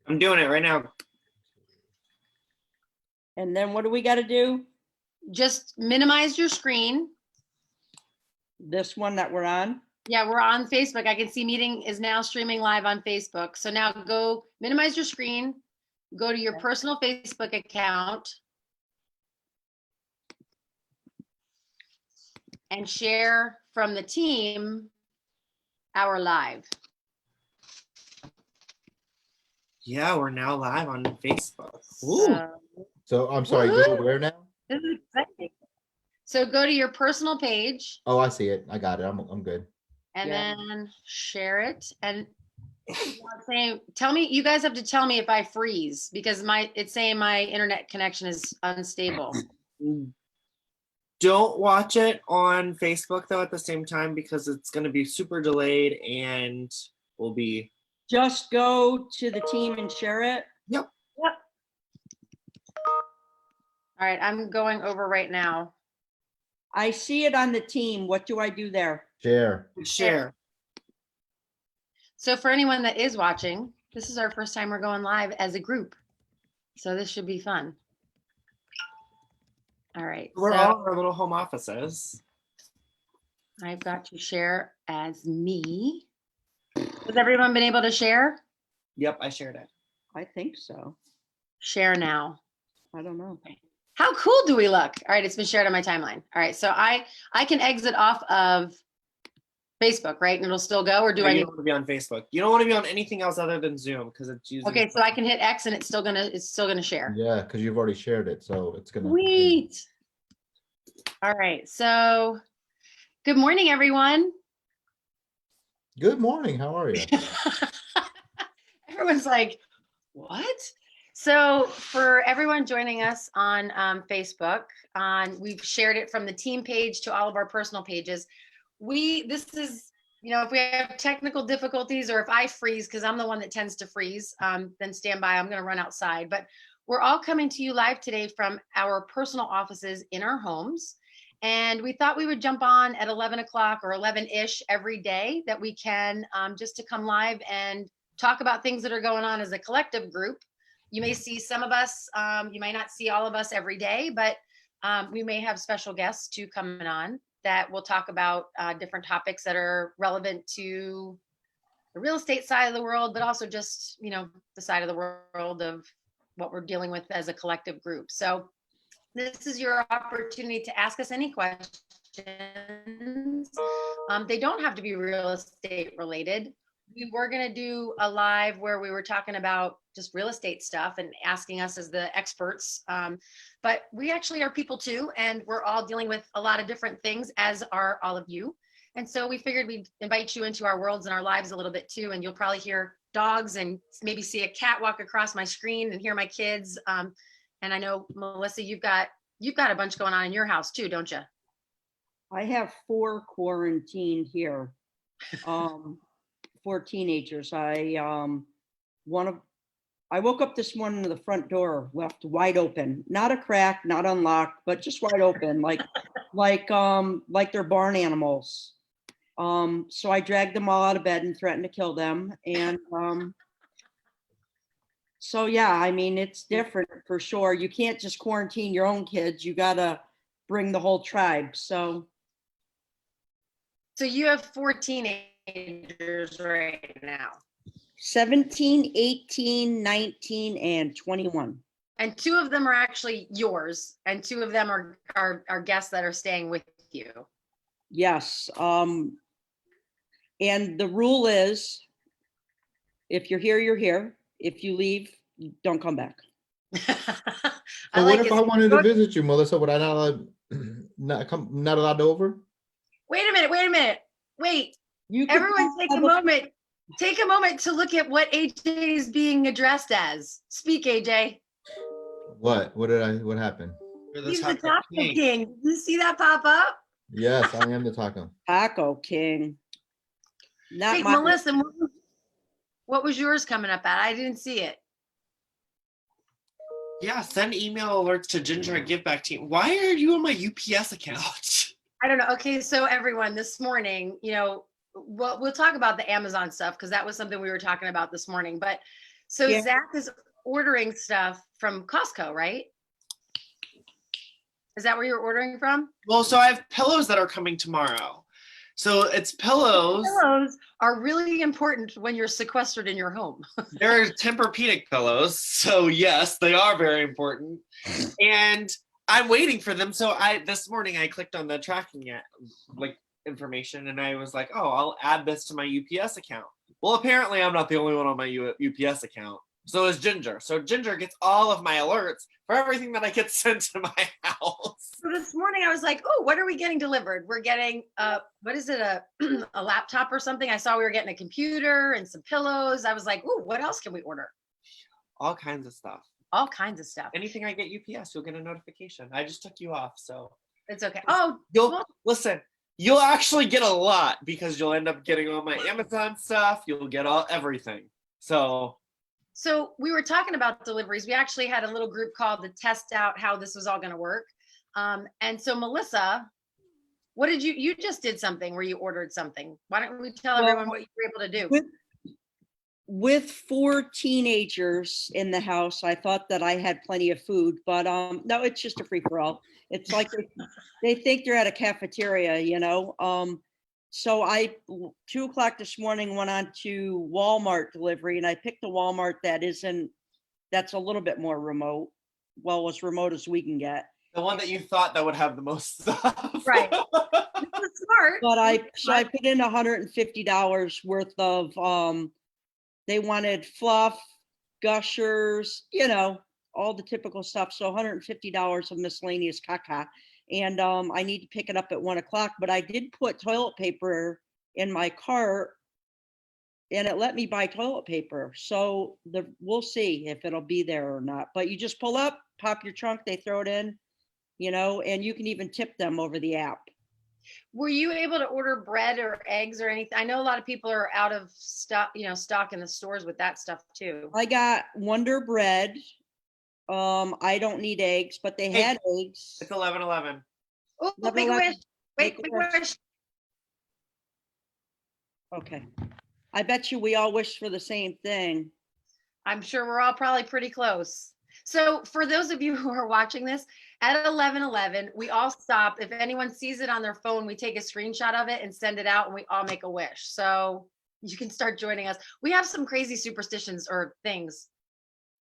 I'm doing it right now. And then what do we got to do? Just minimize your screen. This one that we're on? Yeah, we're on Facebook. I can see meeting is now streaming live on Facebook. So now go minimize your screen, go to your personal Facebook account and share from the team our live. Yeah, we're now live on Facebook. So I'm sorry, Woohoo! go where now? This is exciting. So go to your personal page Oh, I see it. I got it. I'm good. and Yeah. then share it. And saying, tell me, you guys have to tell me if I freeze because it's saying my internet connection is unstable. Don't watch it on Facebook though at the same time because it's going to be super delayed and will be. Just go to the team and share it. Yep. Yep. All right, I'm going over right now. I see it on the team. What do I do there? Share. So for anyone that is watching, this is our first time we're going live as a group. So this should be fun. All right. We're so all in our little home offices. I've got to share as me. Has everyone been able to share? Yep, I shared it. I think so. Share now. I don't know. How cool do we look? All right, it's been shared on my timeline. All right, so I can exit off of Facebook, right? And it'll still go, or do Yeah, I you need? don't want to be on Facebook. You don't want to be on anything else other than Zoom because it's using. Okay, so I can hit X and it's still gonna share. Yeah, because you've already shared it, so it's gonna. Sweet. All right, so good morning, everyone. Good morning. How are you? Everyone's like, what? So for everyone joining us on Facebook, we've shared it from the team page to all of our personal pages. This is, if we have technical difficulties or if I freeze, because I'm the one that tends to freeze, then stand by, I'm gonna run outside. But we're all coming to you live today from our personal offices in our homes. And we thought we would jump on at 11 o'clock or 11-ish every day that we can, just to come live and talk about things that are going on as a collective group. You may see some of us, you might not see all of us every day, but we may have special guests too coming on that will talk about different topics that are relevant to the real estate side of the world, but also just, the side of the world of what we're dealing with as a collective group. So this is your opportunity to ask us any questions. They don't have to be real estate related. We were going to do a live where we were talking about just real estate stuff and asking us as the experts. But we actually are people too, and we're all dealing with a lot of different things, as are all of you. And so we figured we'd invite you into our worlds and our lives a little bit too. And you'll probably hear dogs and maybe see a cat walk across my screen and hear my kids. And I know, Melissa, you've got a bunch going on in your house too, don't you? I have 4 quarantined here. 4 teenagers. I woke up this morning to the front door left wide open, not a crack, not unlocked, but just wide open, like they're barn animals. So I dragged them all out of bed and threatened to kill them. And so yeah, I mean, it's different for sure. You can't just quarantine your own kids. You gotta bring the whole tribe. So you have 4 teenagers right now. 17, 18, 19, and 21. And 2 of them are actually yours, and 2 of them are guests that are staying with you. Yes. And the rule is, if you're here, you're here. If you leave, don't come back. So what if I wanted to visit you, Melissa? Would I not allowed over? Wait a minute. Wait. Everyone take a moment. Take a moment to look at what AJ is being addressed as. Speak, AJ. What happened? He's the Taco King. Did you see that pop up? Yes, I am the taco. Taco King. Wait, Melissa, what was yours coming up at? I didn't see it. Yeah, send email alerts to Ginger at Give Back Team. Why are you on my UPS account? I don't know. Okay, so everyone, this morning, we'll talk about the Amazon stuff because that was something we were talking about this morning. But So Yeah. Zach is ordering stuff from Costco, right? Is that where you're ordering from? Well, so I have pillows that are coming tomorrow. So it's pillows. Pillows are really important when you're sequestered in your home. They're Tempur-Pedic pillows. So yes, they are very important. And I'm waiting for them. So this morning I clicked on the tracking information and I was like, oh, I'll add this to my UPS account. Well, apparently I'm not the only one on my UPS account. So is Ginger. So Ginger gets all of my alerts for everything that I get sent to my house. So this morning I was like, oh, what are we getting delivered? We're getting what is it, a laptop or something? I saw we were getting a computer and some pillows. I was like, oh, what else can we order? All kinds of stuff. All kinds of stuff. Anything I get UPS, you'll get a notification. I just took you off, so It's okay. Oh, listen. You'll actually get a lot because you'll end up getting all my Amazon stuff. You'll get everything. So we were talking about deliveries. We actually had a little group call to test out how this was all going to work. And so Melissa, what did you just did something where you ordered something. Why don't we tell everyone what you were able to do? With 4 teenagers in the house, I thought that I had plenty of food, but no, it's just a free for all. It's like they think they're at a cafeteria, you know. So I 2 o'clock this morning went on to Walmart delivery, and I picked a Walmart that's a little bit more remote. Well, as remote as we can get. the one that you thought that would have the most stuff. Right. Smart. But I put in $150 worth of they wanted fluff, gushers, you know, all the typical stuff. So $150 of miscellaneous caca. And I need to pick it up at 1 o'clock, but I did put toilet paper in my cart and it let me buy toilet paper. So we'll see if it'll be there or not, but you just pull up, pop your trunk, they throw it in, you know, and you can even tip them over the app. Were you able to order bread or eggs or anything? I know a lot of people are out of stock in the stores with that stuff too. I got Wonder Bread. I don't need eggs, but they had eggs. It's 11:11. Oh, make a wish. Make a wish. Okay. I bet you we all wish for the same thing. I'm sure we're all probably pretty close. So for those of you who are watching this, at 11:11, we all stop. If anyone sees it on their phone, we take a screenshot of it and send it out and we all make a wish. So you can start joining us. We have some crazy superstitions or things.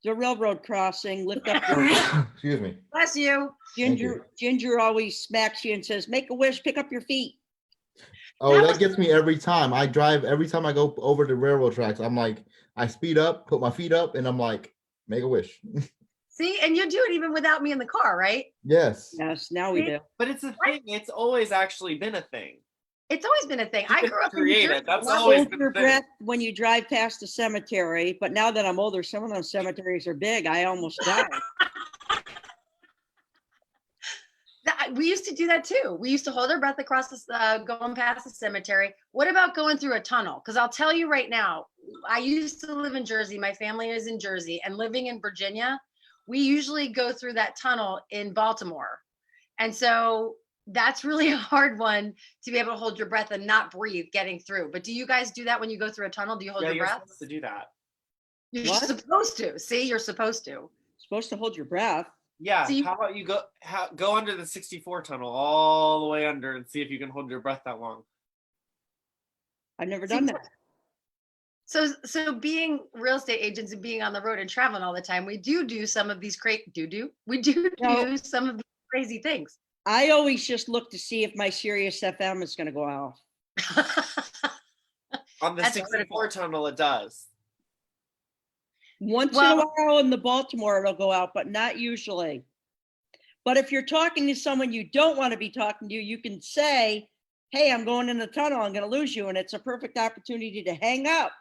The railroad crossing, lift up your Excuse me. Bless you. Ginger always smacks you and says, make a wish, pick up your feet. Oh, that gets me every time. Every time I go over the railroad tracks, I'm like, I speed up, put my feet up, and I'm like, make a wish. See, and you do it even without me in the car, right? Yes. Yes, now we do. But it's a thing. It's always actually been a thing. It's always been a thing. I grew up in New Create Jersey. it. That's always Hold been your a thing. breath when you drive past a cemetery, but now that I'm older, some of those cemeteries are big. I almost died. We used to do that too. We used to hold our breath across going past the cemetery. What about going through a tunnel? Because I'll tell you right now, I used to live in Jersey. My family is in Jersey, and living in Virginia, we usually go through that tunnel in Baltimore. And so that's really a hard one to be able to hold your breath and not breathe getting through. But do you guys do that when you go through a tunnel? Do you hold your You're breath? supposed to do that. You're What? supposed to. See, you're supposed to. Supposed to hold your breath. Yeah. So how about you go under the 64 tunnel all the way under and see if you can hold your breath that long. I've never done that. So being real estate agents and being on the road and traveling all the time, we do some of these some of these crazy things. I always just look to see if my Sirius FM is going to go off. On the That's 64 tunnel, it does. Once in a while in the Baltimore, it'll go out, but not usually. But if you're talking to someone you don't want to be talking to, you can say, hey, I'm going in the tunnel. I'm going to lose you. And it's a perfect opportunity to hang up.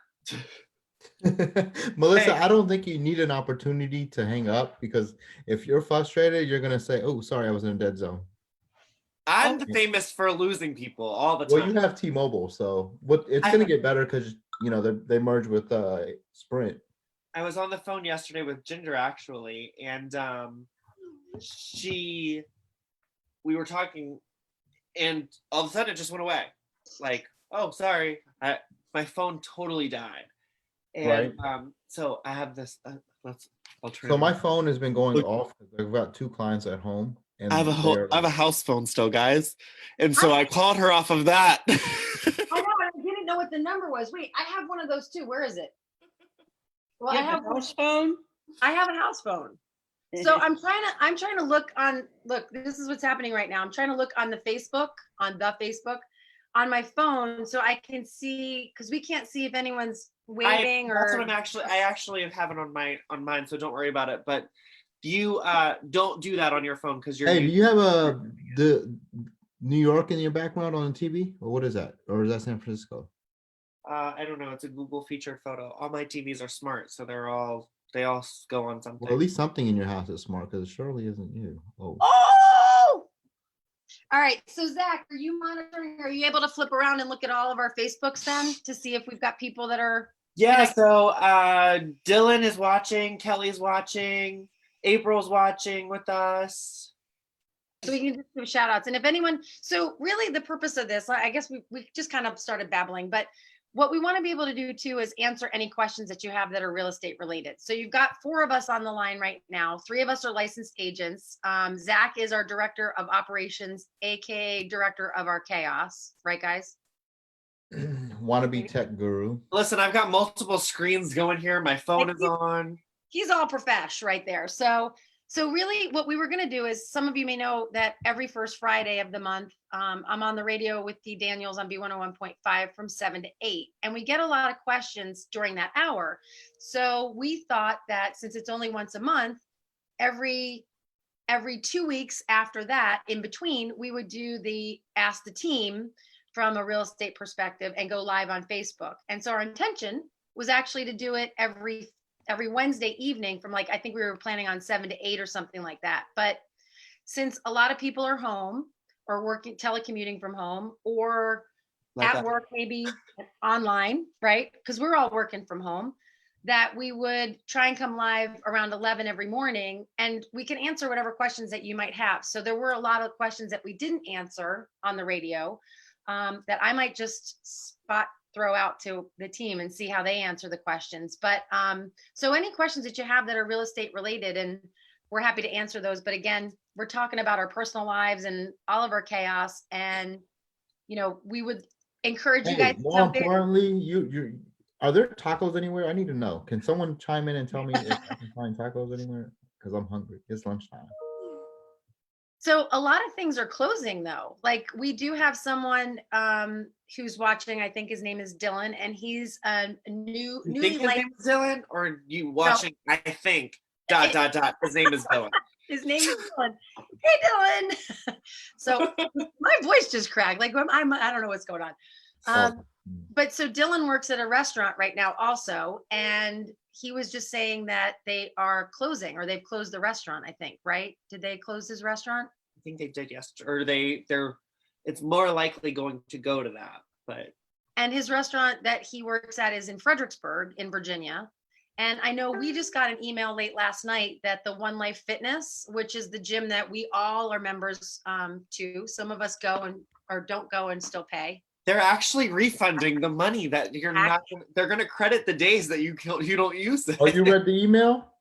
Melissa, Hey. I don't think you need an opportunity to hang up, because if you're frustrated, you're going to say, oh, sorry, I was in a dead zone. I'm Okay. famous for losing people all the time. Well, you have T-Mobile, so it's going to get better because, they merge with Sprint. I was on the phone yesterday with Ginger actually, and we were talking, and all of a sudden it just went away. Like, oh, sorry, my phone totally died. And so I have this. I'll turn. So it my on. phone has been going off because I've got 2 clients at home, and I have a house phone still, guys, and so I called her off of that. I know. I didn't know what the number was. Wait, I have one of those too. Where is it? Well, You have a house phone. I have a house phone. So I'm trying to look, this is what's happening right now. I'm trying to look on the Facebook on my phone so I can see, because we can't see if anyone's waiting That's or what I actually have it on mine, so don't worry about it. But you don't do that on your phone because you're. Hey, do you have the New York in your background on the TV, or what is that, or is that San Francisco? I don't know. It's a Google featured photo. All my TVs are smart, so they all go on something. Well, at least something in your house is smart, because it surely isn't you. Oh. All right. So Zach, are you monitoring? Are you able to flip around and look at all of our Facebooks then to see if we've got people that are? Yeah. So Dylan is watching. Kelly's watching. April's watching with us. So we can just give shout outs. And if anyone, so really the purpose of this, I guess we just kind of started babbling, but what we want to be able to do too is answer any questions that you have that are real estate related. So you've got 4 of us on the line right now. 3 of us are licensed agents. Zach is our director of operations, AKA director of our chaos. Right, guys? Wannabe tech guru. Listen, I've got multiple screens going here. My phone is on. He's all profesh right there. So really what we were going to do is, some of you may know that every first Friday of the month, I'm on the radio with Dee Daniels on B101.5 from 7 to 8. And we get a lot of questions during that hour. So we thought that since it's only once a month, every 2 weeks after that, in between, we would do the Ask the Team from a real estate perspective and go live on Facebook. And so our intention was actually to do it every Wednesday evening from, like, I think we were planning on 7 to 8 or something like that. But since a lot of people are home or working, telecommuting from home, or Like at work, maybe online, right? Because we're all working from home, that we would try and come live around 11 every morning, and we can answer whatever questions that you might have. So there were a lot of questions that we didn't answer on the radio that I might just throw out to the team and see how they answer the questions. But so any questions that you have that are real estate related, and we're happy to answer those. But again, we're talking about our personal lives and all of our chaos. And, we would encourage you guys to more jump in. importantly, you are there tacos anywhere? I need to know. Can someone chime in and tell me if I can find tacos anywhere? Because I'm hungry. It's lunchtime. So a lot of things are closing though. Like, we do have someone who's watching. I think his name is Dylan, and he's a You think his name is Dylan, or you watching? No. I think ... His name is Dylan. His name is Dylan. Hey, Dylan. So my voice just cracked. Like, I don't know what's going on. But so Dylan works at a restaurant right now also, and he was just saying that they are closing, or they've closed the restaurant, I think, right? Did they close his restaurant? I think they did yesterday, or it's more likely going to go to that. But and his restaurant that he works at is in Fredericksburg in Virginia. And I know we just got an email late last night that the One Life Fitness, which is the gym that we all are members to, some of us go or don't go and still pay. They're actually refunding the money that you're not. They're going to credit the days that you don't use it. Oh, you read the email?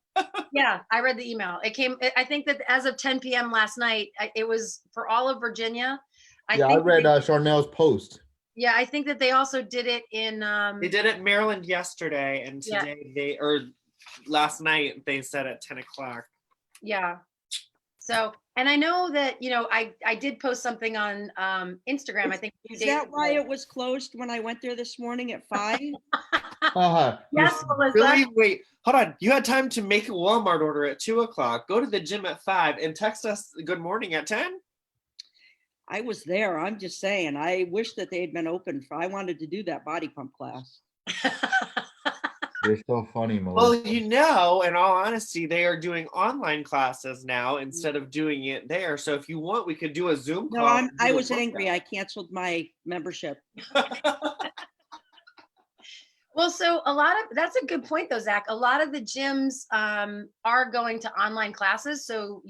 Yeah, I read the email. It came. I think that as of 10 p.m. last night, it was for all of Virginia. I read Charnel's post. Yeah, I think that they also did it in. They did it in Maryland yesterday, and today last night they said at 10 o'clock. Yeah. So, and I know that, I did post something on Instagram. I think. Is that why it was closed when I went there this morning at 5? Yes, Melissa. Really? Wait, hold on. You had time to make a Walmart order at 2 o'clock, go to the gym at 5, and text us good morning at 10? I was there. I'm just saying, I wish that they had been open. I wanted to do that body pump class. You're so funny, Melissa. Well, in all honesty, they are doing online classes now instead of doing it there. So if you want, we could do a Zoom call. No, I was angry. I canceled my membership. Well, Well, so that's a good point though, Zach. A lot of the gyms are going to online classes. So,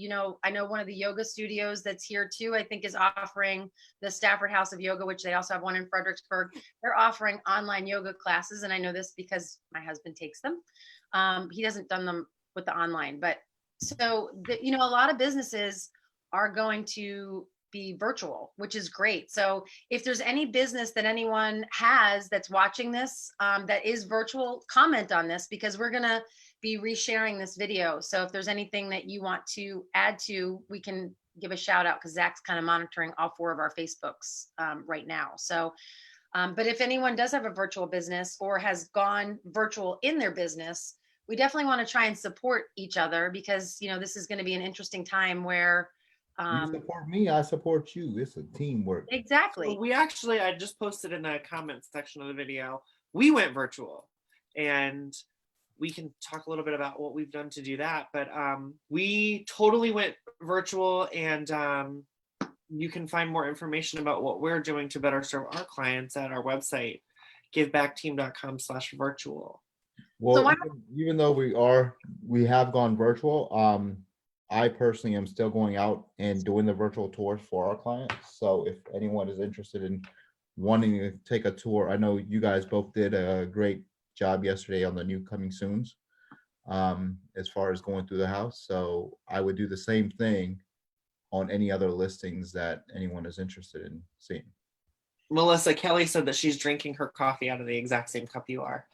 I know one of the yoga studios that's here too, I think is offering the Stafford House of Yoga, which they also have one in Fredericksburg. They're offering online yoga classes. And I know this because my husband takes them. He hasn't done them with the online, but so, a lot of businesses are going to be virtual, which is great. So if there's any business that anyone has that's watching this that is virtual, comment on this because we're going to be resharing this video. So if there's anything that you want to add to, we can give a shout out because Zach's kind of monitoring all 4 of our Facebooks right now. So, but if anyone does have a virtual business or has gone virtual in their business, we definitely want to try and support each other because, this is going to be an interesting time where you support me, I support you. It's a teamwork. Exactly. So I just posted in the comments section of the video, we went virtual and we can talk a little bit about what we've done to do that. But we totally went virtual and you can find more information about what we're doing to better serve our clients at our website, givebackteam.com/virtual. Well, so even though we have gone virtual, I personally am still going out and doing the virtual tours for our clients. So if anyone is interested in wanting to take a tour, I know you guys both did a great job yesterday on the new coming soons as far as going through the house. So I would do the same thing on any other listings that anyone is interested in seeing. Melissa, Kelly said that she's drinking her coffee out of the exact same cup you are.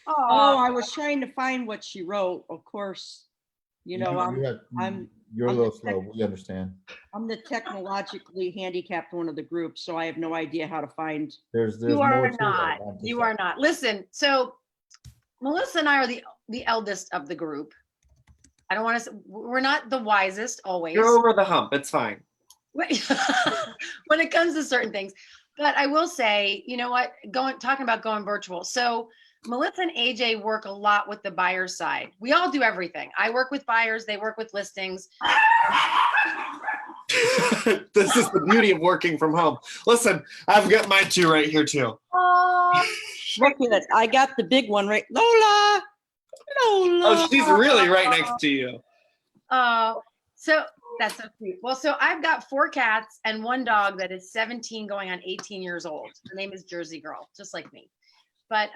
Oh, I was trying to find what she wrote. Of course, you're a little slow. We understand. I'm the technologically handicapped one of the group, so I have no idea how to find. There's you more are not. You are not. Listen, so Melissa and I are the eldest of the group. I don't want to. We're not the wisest always. You're over the hump. It's fine. When it comes to certain things, but I will say, you know what? Talking about going virtual. So Melissa and AJ work a lot with the buyer side. We all do everything. I work with buyers. They work with listings. This is the beauty of working from home. Listen, I've got mine too right here too. Oh, look at it. I got the big one right. Lola. Oh, she's really right next to you. Oh, so that's so cute. Well, so I've got 4 cats and 1 dog that is 17 going on 18 years old. Her name is Jersey Girl, just like me. But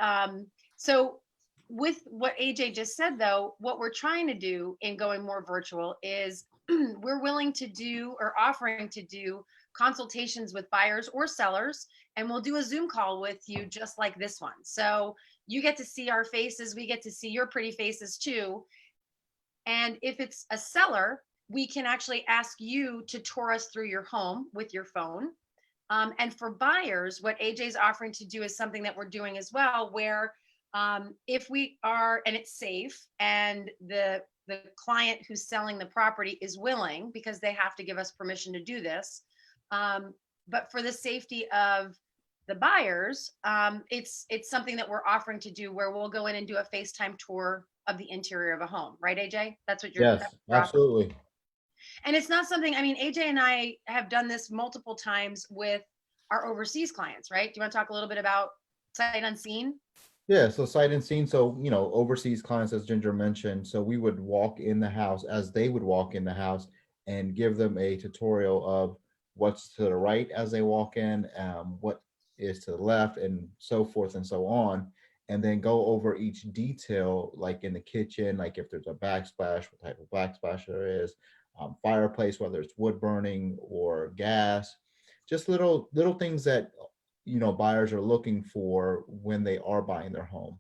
so with what AJ just said, though, what we're trying to do in going more virtual is we're willing to do or offering to do consultations with buyers or sellers, and we'll do a Zoom call with you just like this one. So you get to see our faces. We get to see your pretty faces too. And if it's a seller, we can actually ask you to tour us through your home with your phone. And for buyers, what AJ's offering to do is something that we're doing as well, where if we are, and it's safe, and the client who's selling the property is willing, because they have to give us permission to do this. But for the safety of the buyers, it's something that we're offering to do where we'll go in and do a FaceTime tour of the interior of a home. Right, AJ? That's what you're Yes, absolutely. And it's not something, I mean, AJ and I have done this multiple times with our overseas clients, right? Do you want to talk a little bit about sight unseen? Yeah, so sight unseen. So, overseas clients, as Ginger mentioned, so we would walk in the house as they would walk in the house and give them a tutorial of what's to the right as they walk in, what is to the left, and so forth and so on. And then go over each detail, like in the kitchen, like if there's a backsplash, what type of backsplash there is, fireplace, whether it's wood burning or gas, just little things that buyers are looking for when they are buying their home.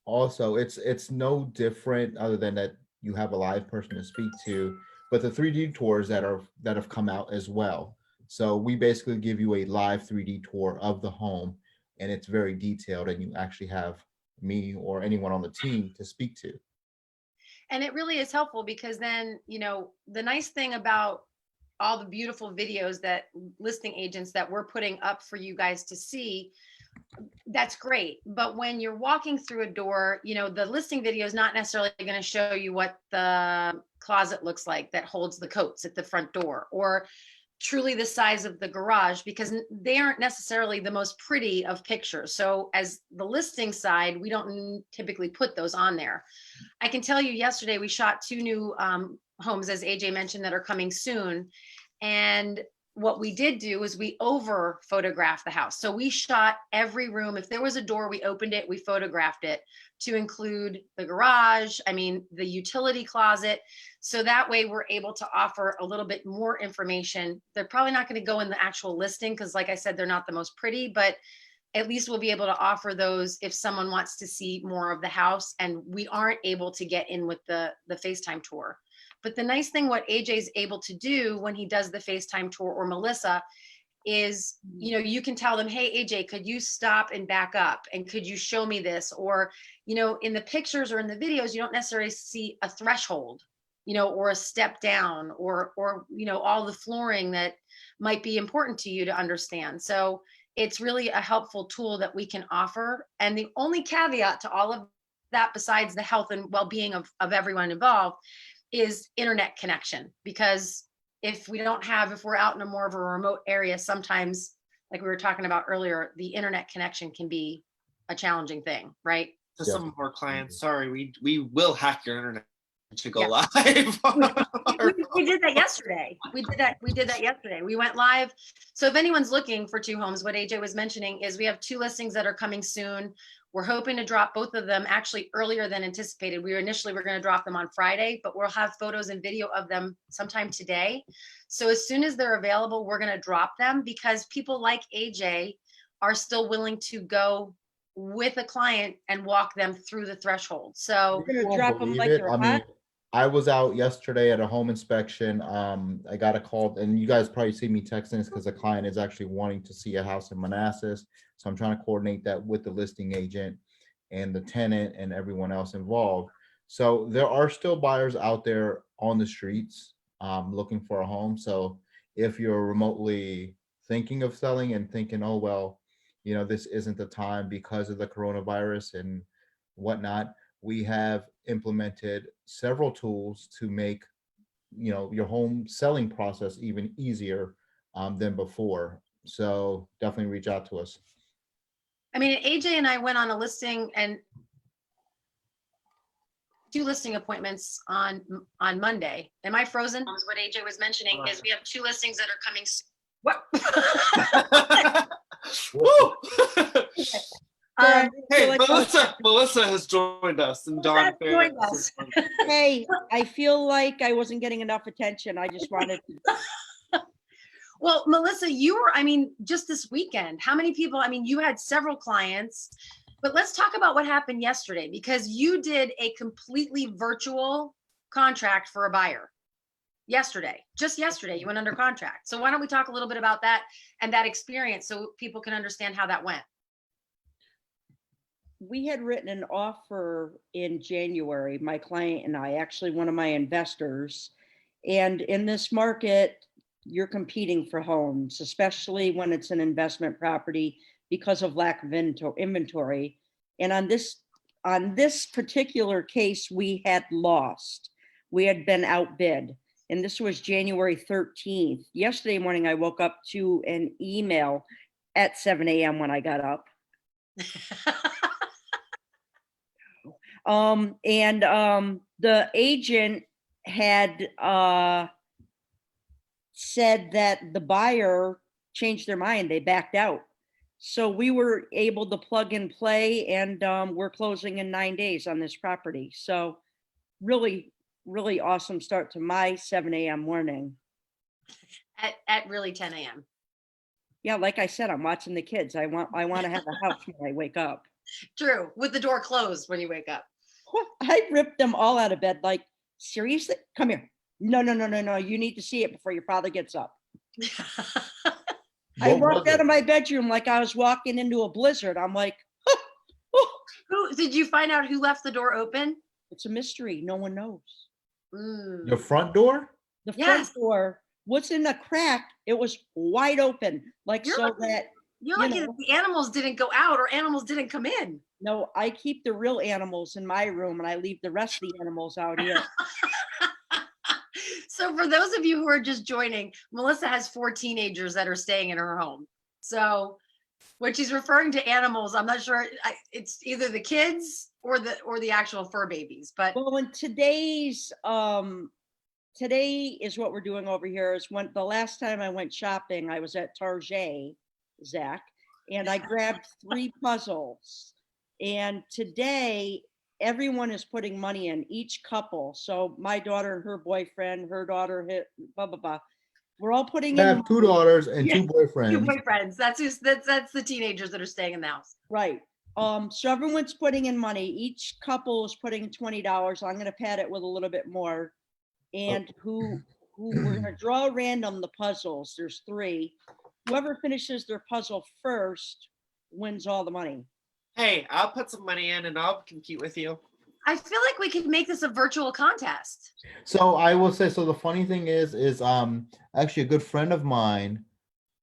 Also, it's no different other than that you have a live person to speak to, but the 3D tours that have come out as well. So we basically give you a live 3D tour of the home, and it's very detailed, and you actually have me or anyone on the team to speak to. And it really is helpful because then, the nice thing about all the beautiful videos that listing agents that we're putting up for you guys to see, that's great. But when you're walking through a door, the listing video is not necessarily going to show you what the closet looks like that holds the coats at the front door, or truly the size of the garage, because they aren't necessarily the most pretty of pictures. So as the listing side, we don't typically put those on there. I can tell you yesterday we shot 2 new homes, as AJ mentioned, that are coming soon. And what we did do is we over photographed the house. So we shot every room. If there was a door, we opened it, we photographed it to include the garage, the utility closet. So that way we're able to offer a little bit more information. They're probably not going to go in the actual listing because, like I said, they're not the most pretty, but at least we'll be able to offer those if someone wants to see more of the house and we aren't able to get in with the FaceTime tour. But the nice thing, what AJ's able to do when he does the FaceTime tour, or Melissa, is, you can tell them, hey, AJ, could you stop and back up? And could you show me this? Or, in the pictures or in the videos, you don't necessarily see a threshold, or a step down, or, all the flooring that might be important to you to understand. So it's really a helpful tool that we can offer. And the only caveat to all of that, besides the health and well-being of everyone involved, is internet connection. Because if we're out in a more of a remote area, sometimes, like we were talking about earlier, the internet connection can be a challenging thing, right? To Yeah. some of our clients, sorry, we will hack your internet to go Yeah. live. We did that yesterday. We did that yesterday. We went live. So if anyone's looking for 2 homes, what AJ was mentioning is we have 2 listings that are coming soon. We're hoping to drop both of them actually earlier than anticipated. We initially were going to drop them on Friday, but we'll have photos and video of them sometime today. So as soon as they're available, we're going to drop them, because people like AJ are still willing to go with a client and walk them through the threshold. So You're gonna You drop won't them believe like it. they're I hot? mean, I was out yesterday at a home inspection. I got a call, and you guys probably see me texting this because the client is actually wanting to see a house in Manassas. So I'm trying to coordinate that with the listing agent and the tenant and everyone else involved. So there are still buyers out there on the streets looking for a home. So if you're remotely thinking of selling and thinking, oh, well, this isn't the time because of the coronavirus and whatnot, we have implemented several tools to make your home selling process even easier than before. So definitely reach out to us. AJ and I went on a listing and 2 listing appointments on Monday. Am I frozen? What AJ was mentioning is we have 2 listings that are coming. What? Woo! So Hey, like- Melissa has joined us, and Dawn joined Ferris. us. Hey, I feel like I wasn't getting enough attention. I just wanted to. Well, Melissa, you were, just this weekend, how many people, you had several clients, but let's talk about what happened yesterday, because you did a completely virtual contract for a buyer yesterday. Just yesterday, you went under contract. So why don't we talk a little bit about that and that experience so people can understand how that went? We had written an offer in January, my client and I, actually one of my investors. And in this market, you're competing for homes, especially when it's an investment property, because of lack of inventory. And on this particular case, we had lost. We had been outbid. And this was January 13th. Yesterday morning, I woke up to an email at 7 a.m. when I got up. The agent had said that the buyer changed their mind. They backed out. So we were able to plug and play, and we're closing in 9 days on this property. So really, really awesome start to my 7 a.m. morning. At really 10 a.m. Yeah, like I said, I'm watching the kids. I want to have a house when I wake up. True, with the door closed when you wake up. I ripped them all out of bed. Like, seriously? Come here. No. You need to see it before your father gets up. I walked out of my bedroom like I was walking into a blizzard. I'm like, Who did you find out who left the door open? it's a mystery. No one knows. Your front door? The Yes. front door was in a crack. It was wide open, like You're so lucky- that, You're you lucky know. that the animals didn't go out or animals didn't come in. no, I keep the real animals in my room and I leave the rest of the animals out here. So So for those of you who are just joining, Melissa has 4 teenagers that are staying in her home. So when she's referring to animals, I'm not sure it's either the kids or the actual fur babies. But Well, in today is what we're doing over here is when the last time I went shopping, I was at Target, Zach, and I grabbed 3 puzzles. And today everyone is putting money in, each couple. So my daughter and her boyfriend, her daughter, blah, blah, blah. We're all putting I in have 2 daughters and Yeah, 2 2 boyfriends. boyfriends. That's the teenagers that are staying in the house. Right. So everyone's putting in money. Each couple is putting $20. I'm gonna pad it with a little bit more. And who we're gonna draw random the puzzles. There's 3. Whoever finishes their puzzle first wins all the money. Hey, I'll put some money in and I'll compete with you. I feel like we could make this a virtual contest. So I will say, so the funny thing is actually a good friend of mine.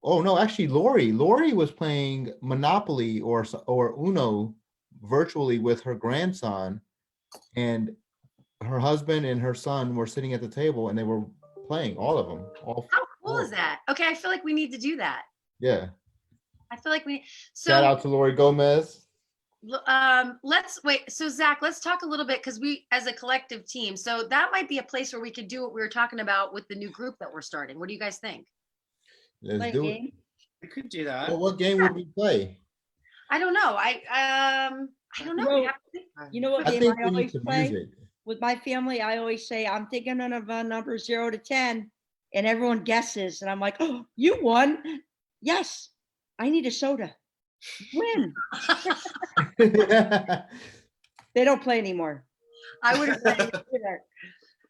Oh no, actually Lori was playing Monopoly or Uno virtually with her grandson, and her husband and her son were sitting at the table and they were playing, all of them. How cool is that? Okay, I feel like we need to do that. Yeah. I feel like we Shout so out to Lori Gomez. let's wait. So Zach, let's talk a little bit because we as a collective team. So that might be a place where we could do what we were talking about with the new group that we're starting. What do you guys think? Let's Play a do it. game. We could do that. Well, what game would we play? I don't know. I don't know. We have to think. You know what I game think I we need always some play? music. With my family, I always say, I'm thinking of a number 0 to 10, and everyone guesses. And I'm like, oh, you won. Yes, I need a soda. Win. They don't play anymore. I would have played either.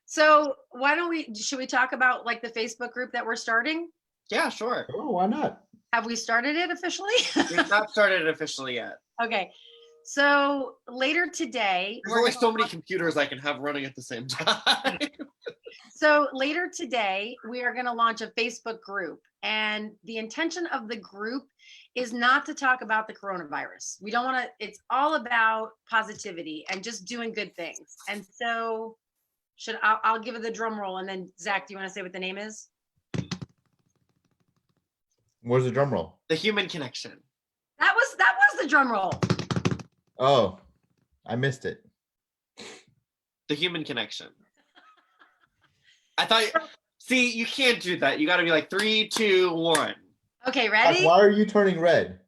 So why don't should we talk about like the Facebook group that we're starting? Yeah, sure. Oh, why not? Have we started it officially? We've not started officially yet. Okay. So later today, There's only so many computers I can have running at the same time. we are going to launch a Facebook group, and the intention of the group is not to talk about the coronavirus. We don't want to, it's all about positivity and just doing good things. And so I'll give it the drum roll, and then Zach, do you want to say what the name is? Where's the drum roll? The human connection. That was the drum roll. Oh, I missed it. The human connection. I thought, see, you can't do that. You got to be like 3, 2, 1. Okay, ready? Why are you turning red?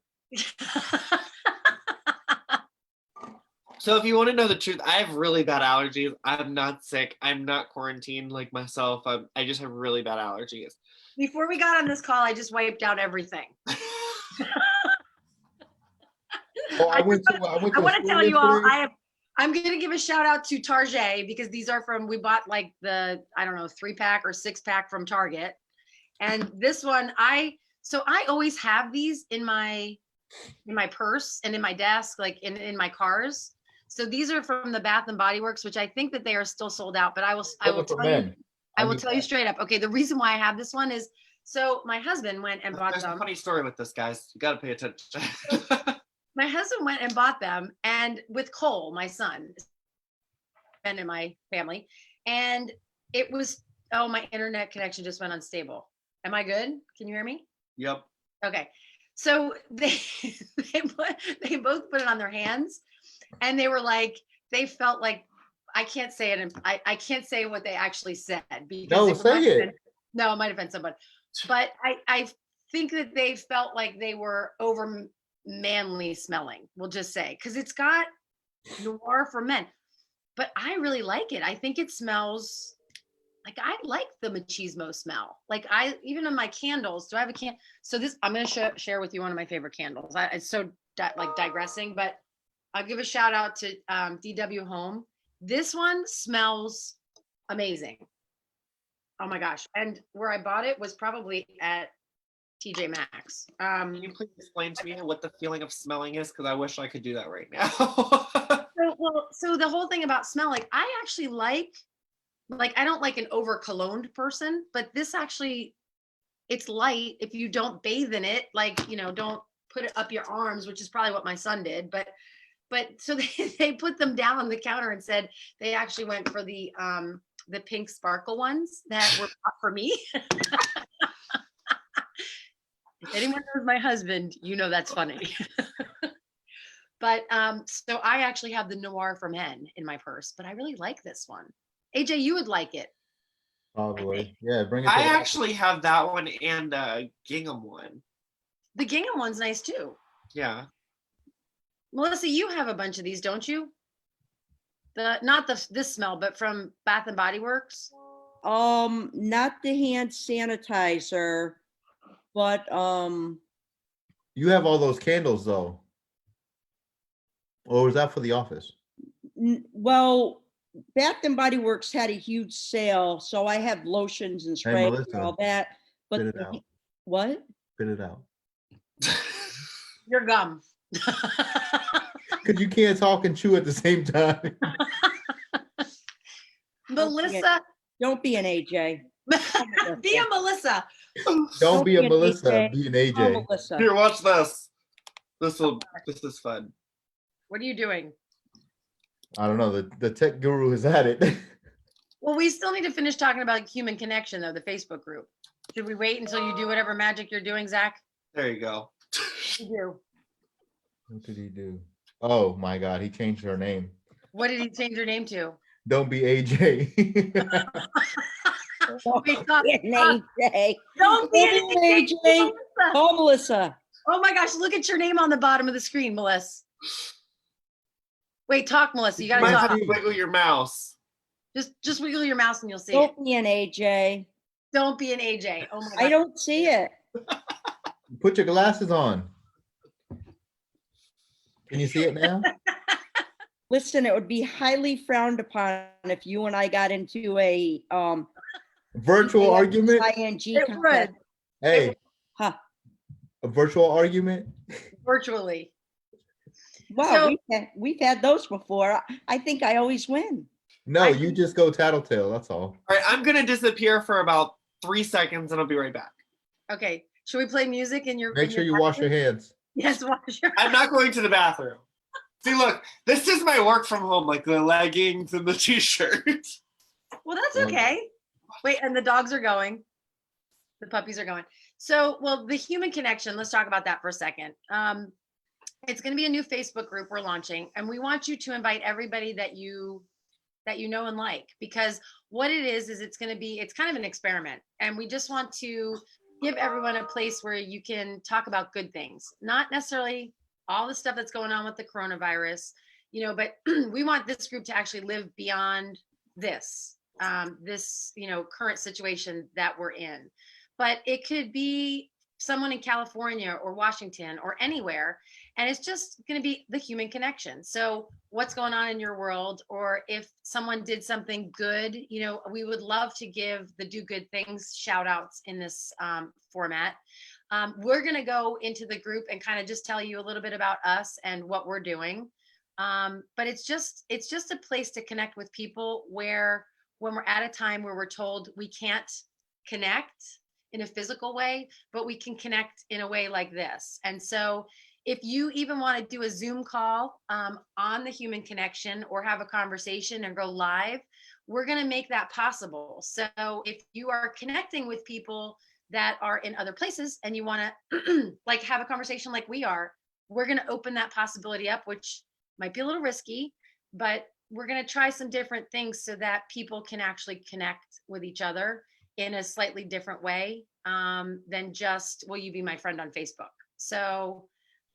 So if you want to know the truth, I have really bad allergies. I'm not sick. I'm not quarantined like myself. I just have really bad allergies. Before we got on this call, I just wiped out everything. Oh, I want to tell you all, I'm going to give a shout out to Target because these are we bought like the, I don't know, 3-pack or 6-pack from Target. And this one, I always have these in my purse and in my desk, like in my cars. So these are from the Bath and Body Works, which I think that they are still sold out, but I will tell you straight up. Okay. The reason why I have this one is, so my husband went and bought There's them. a funny story with this, guys. You got to pay attention. My husband went and bought them, and with Cole, my son, and in my family, and it was, oh, my internet connection just went unstable. Am I good? Can you hear me? Yep. Okay. So they both put it on their hands, and they were like, they felt like, I can't say it, and I can't say what they actually said because No, say it. No, it might offend someone, but I think that they felt like they were over manly smelling, we'll just say, because it's got noir for men, but I really like it. I think it smells like, I like the machismo smell. Like even in my candles, do I have a can? So this, I'm going to share with you one of my favorite candles. It's so like digressing, but I'll give a shout out to DW Home. This one smells amazing. Oh my gosh. And where I bought it was probably at TJ Maxx. Can you please explain to me what the feeling of smelling is? Because I wish I could do that right now. So the whole thing about smell, like I actually like I don't like an over cologned person, but this actually, it's light if you don't bathe in it, like, don't put it up your arms, which is probably what my son did. But so they put them down on the counter and said they actually went for the pink sparkle ones that were bought for me. If anyone knows my husband, you know that's funny. But so I actually have the Noir for Men in my purse, but I really like this one. AJ, you would like it. Probably. Yeah, bring it to I the office. actually have that one and gingham one. The gingham one's nice too. Yeah. Melissa, you have a bunch of these, don't you? Not this smell, but from Bath and Body Works. Not the hand sanitizer, but You have all those candles though. Or was that for the office? well, Bath and Body Works had a huge sale, so I have lotions and sprays and Melissa, all that. But spit it out. what? Spit it out. Your gum. Because you can't talk and chew at the same time. Melissa, Don't be an AJ. be a Melissa. Don't be a an Melissa, AJ. be an Oh, AJ. Melissa. Here, watch this. This is fun. What are you doing? I don't know. The tech guru is at it. Well, we still need to finish talking about human connection, though, the Facebook group. Should we wait until you do whatever magic you're doing, Zach? There you go. You do. What did he do? Oh my God, he changed her name. What did he change your name to? Don't be AJ. Wait, talk- Be an AJ. Don't be an Don't be an AJ. AJ. Oh, Melissa. Oh my gosh, look at your name on the bottom of the screen, Melissa. Wait, talk, Melissa. You You gotta might talk. have to wiggle your mouse. Just wiggle your mouse and you'll see it. Don't be an AJ. Don't be an AJ. Oh my god. I don't see it. Put your glasses on. Can you see it now? Listen, it would be highly frowned upon if you and I got into a Virtual argument? ING It contest. would. Hey, Huh. a virtual argument? Virtually. Wow, So- we've had those before. I think I always win. No, you just go tattletale. That's all. All right, I'm gonna disappear for about 3 seconds and I'll be right back. Okay. Should we play music in your? Make in sure you wash your bathroom? hands. Yes, wash your. I'm not going to the bathroom. See, look, this is my work from home, like the leggings and the t-shirt. Well, that's okay. Wait, and the dogs are going. The puppies are going. So, well, the human connection, let's talk about that for a second. It's going to be a new Facebook group we're launching, and we want you to invite everybody that you know and like, because what it is it's kind of an experiment, and we just want to give everyone a place where you can talk about good things, not necessarily all the stuff that's going on with the coronavirus, but we want this group to actually live beyond this current situation that we're in. But it could be someone in California or Washington or anywhere, and it's just going to be the human connection. So what's going on in your world, or if someone did something good, we would love to give the do good things shout outs in this format. We're going to go into the group and kind of just tell you a little bit about us and what we're doing. But it's just a place to connect with people where, when we're at a time where we're told we can't connect in a physical way, but we can connect in a way like this. And so if you even want to do a Zoom call on the human connection, or have a conversation and go live, we're going to make that possible. So if you are connecting with people that are in other places and you want to like have a conversation like we are, we're going to open that possibility up, which might be a little risky, but we're going to try some different things so that people can actually connect with each other in a slightly different way than just, will you be my friend on Facebook? So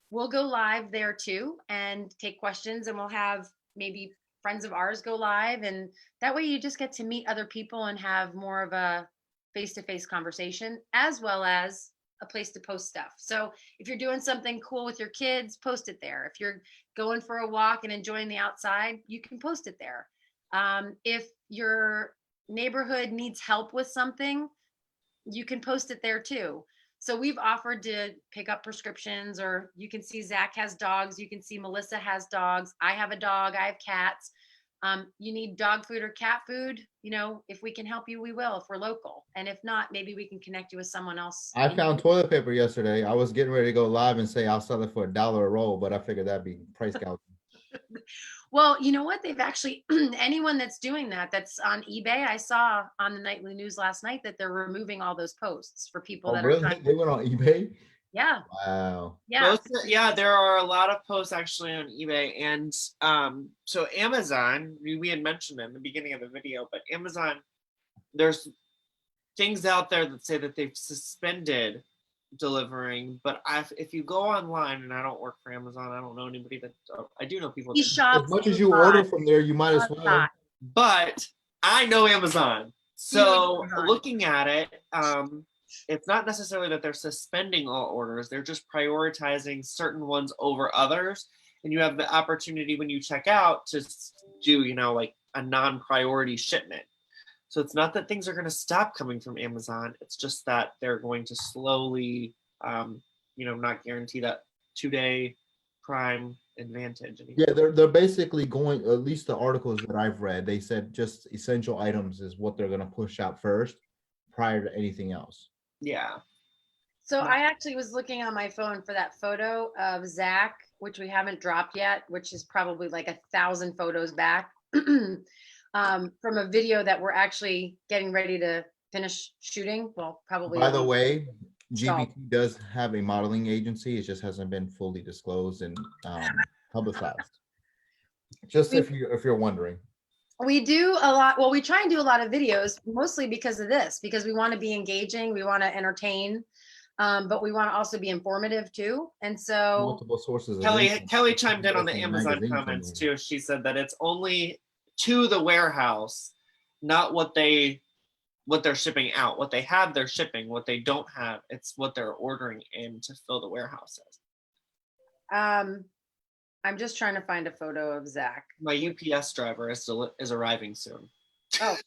we'll go live there too and take questions, and we'll have maybe friends of ours go live. And that way you just get to meet other people and have more of a face-to-face conversation, as well as a place to post stuff. So if you're doing something cool with your kids, post it there. If you're going for a walk and enjoying the outside, you can post it there. If your neighborhood needs help with something, you can post it there too. So we've offered to pick up prescriptions, or you can see Zach has dogs. You can see Melissa has dogs. I have a dog. I have cats. You need dog food or cat food, if we can help you, we will, if we're local. And if not, maybe we can connect you with someone else. I found toilet paper yesterday. I was getting ready to go live and say I'll sell it for $1 a roll, but I figured that'd be price gouging. Well, you know what? They've actually, anyone that's doing that, that's on eBay, I saw on the nightly news last night that they're removing all those posts for people Oh, that are really? trying. They went on eBay? Yeah, Wow. yeah. Yeah, there are a lot of posts actually on eBay, and so Amazon, we had mentioned it in the beginning of the video, but Amazon, there's things out there that say that they've suspended delivering, but if you go online, and I don't work for Amazon, I don't know anybody that, I do know people He that, shops. As much as you order from there, you might as well. outside. but I know Amazon. You know So Amazon. looking at it, it's not necessarily that they're suspending all orders, they're just prioritizing certain ones over others. And you have the opportunity when you check out to do, like a non-priority shipment. So it's not that things are going to stop coming from Amazon. It's just that they're going to slowly, not guarantee that 2-day prime advantage anymore. Yeah, they're basically going, at least the articles that I've read, they said just essential items is what they're going to push out first prior to anything else. Yeah. So I actually was looking on my phone for that photo of Zach, which we haven't dropped yet, which is probably like 1,000 photos back from a video that we're actually getting ready to finish shooting. Well, probably. By the way, Stop. GBT does have a modeling agency. It just hasn't been fully disclosed and publicized. Just if you're wondering. We do a lot. Well, we try and do a lot of videos, mostly because of this, because we want to be engaging, we want to entertain, but we want to also be informative too. And so Multiple sources. Of Kelly income. chimed in on the Some Amazon magazine comments somewhere. too. She said that it's only to the warehouse, not what they're shipping out. What they have, they're shipping. What they don't have, it's what they're ordering in to fill the warehouses. I'm just trying to find a photo of Zach. My UPS driver is arriving soon. Oh,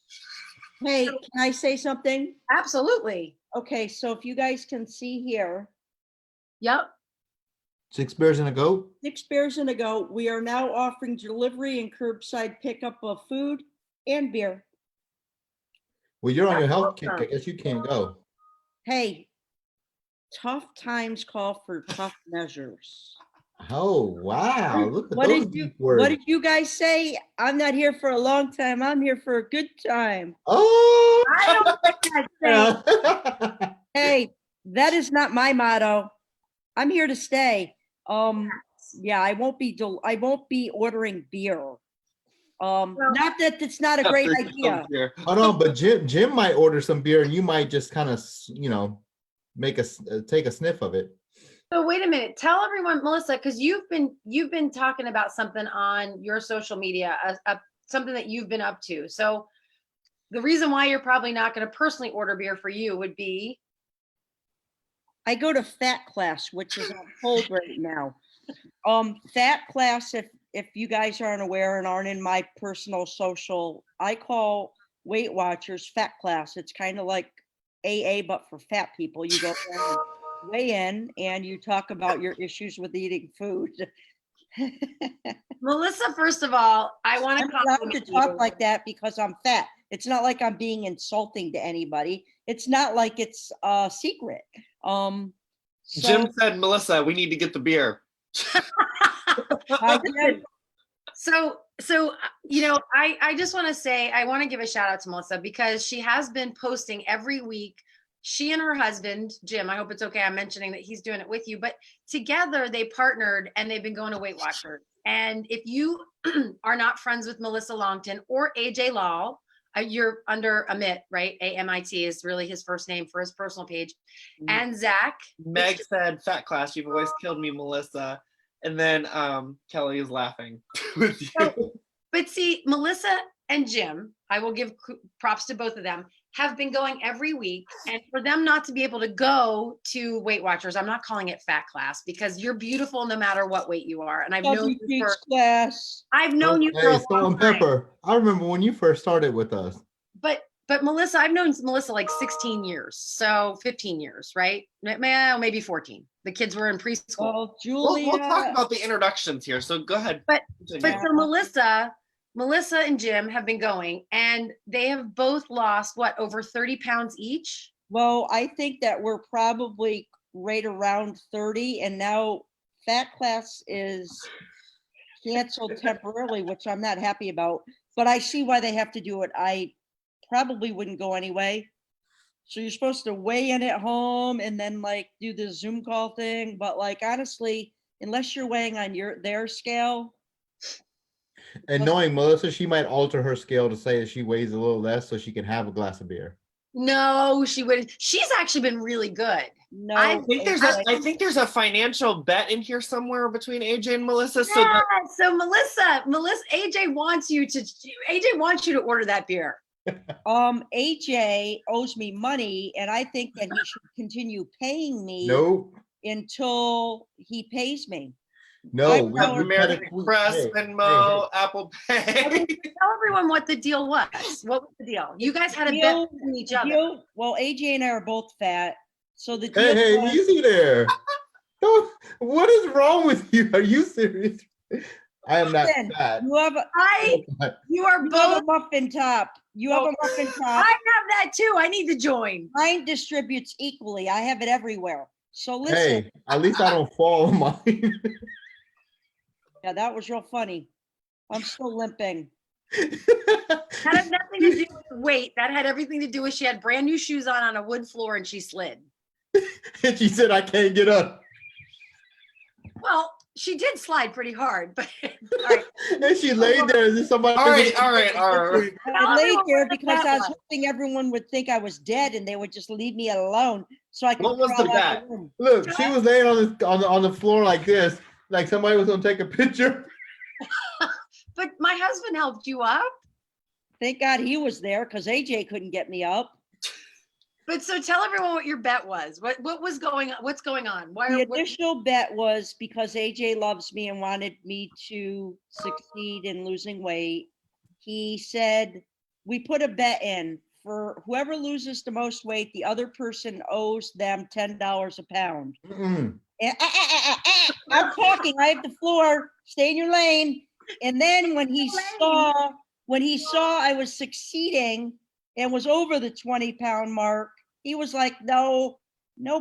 Hey, can I say something? absolutely. Okay, so if you guys can see here, Yep. 6 bears and a goat. 6 Bears and a Goat, we are now offering delivery and curbside pickup of food and beer. Well, you're on your health kick. I Awesome. guess you can't go. Hey, tough times call for tough measures. Oh wow! Look at What those did you deep words. What did you guys say? I'm not here for a long time. I'm here for a good time. Oh! I don't think I'd say Hey, that is not my motto. I'm here to stay. Yeah, I won't be ordering beer. Not that it's not a great idea. Hold on, but Jim might order some beer, and you might just kind of, take a sniff of it. So wait a minute. Tell everyone, Melissa, because you've been talking about something on your social media, something that you've been up to. So the reason why you're probably not going to personally order beer for you would be I go to Fat Class, which is on hold right now. Fat Class, if you guys aren't aware and aren't in my personal social, I call Weight Watchers Fat Class. It's kind of like AA, but for fat people. You go there and weigh in and you talk about your issues with eating food. Melissa. First of all, I want I'm to allowed to compliment talk you. like that because I'm fat. It's not like I'm being insulting to anybody. It's not like it's a secret. So Jim said, Melissa, we need to get the beer. I did. So I just want to say, I want to give a shout out to Melissa because she has been posting every week. She and her husband, Jim, I hope it's okay I'm mentioning that he's doing it with you, but together they partnered and they've been going to Weight Watchers. And if you are not friends with Melissa Longton or AJ Law, you're under Amit, right? AMIT is really his first name for his personal page. And Zach. Meg said, Fat Class, you've always killed me, Melissa. And then Kelly is laughing with you. But see, Melissa and Jim, I will give props to both of them, have been going every week. And for them not to be able to go to Weight Watchers, I'm not calling it Fat Class because you're beautiful no matter what weight you are. And I've known you for Class. I've known you for a Hey, Salt long and time. Pepper. I remember when you first started with us. But Melissa, I've known Melissa like 16 years, so 15 years, right? Maybe 14. The kids were in preschool. Well, Julia. We'll talk about the introductions here, so go ahead. But Continue. so Melissa and Jim have been going, and they have both lost over 30 pounds each. Well, I think that we're probably right around 30, and now Fat Class is canceled temporarily, which I'm not happy about, but I see why they have to do it. I probably wouldn't go anyway. So you're supposed to weigh in at home and then like do the Zoom call thing, but like honestly, unless you're weighing on their scale. And knowing Melissa, she might alter her scale to say that she weighs a little less so she can have a glass of beer. No, she would. She's actually been really good. No, I I think there's a financial bet in here somewhere between AJ and Melissa. So Yeah, so Melissa, AJ wants you to order that beer. AJ owes me money and I think that he should continue paying me Nope. until he pays me. No, we got American Express, Venmo, Apple Pay. Tell everyone what the deal was. What was the deal? You guys had a bet with each other. Well, AJ and I are both fat. So the Hey, deal hey, was, easy there. What is wrong with you? Are you serious? I am not listen, fat. you have You are a both. muffin top. You have a muffin I top. have that too. I need to join. Mine distributes equally. I have it everywhere. So listen, Hey, at least I don't fall on mine. yeah, that was real funny. I'm still limping. That had nothing to do with weight. That had everything to do with she had brand new shoes on a wood floor and she slid. And she said, I can't get up. Well, she did slide pretty hard, but all right. And she laid there as if somebody. All right. I laid everyone there what the because bet I was was. hoping everyone would think I was dead and they would just leave me alone so I could What was crawl the out bet? room. Look, she was laying on the floor like this, like somebody was gonna take a picture. But my husband helped you up. Thank God he was there because AJ couldn't get me up. But so tell everyone what your bet was. What was going on? What's going on? Why The are what, initial bet was because AJ loves me and wanted me to succeed in losing weight. He said, we put a bet in for whoever loses the most weight, the other person owes them $10 a pound. Mm-mm. And, I'm talking, I have the floor, stay in your lane. And then when he saw I was succeeding and was over the 20-pound mark, he was like, no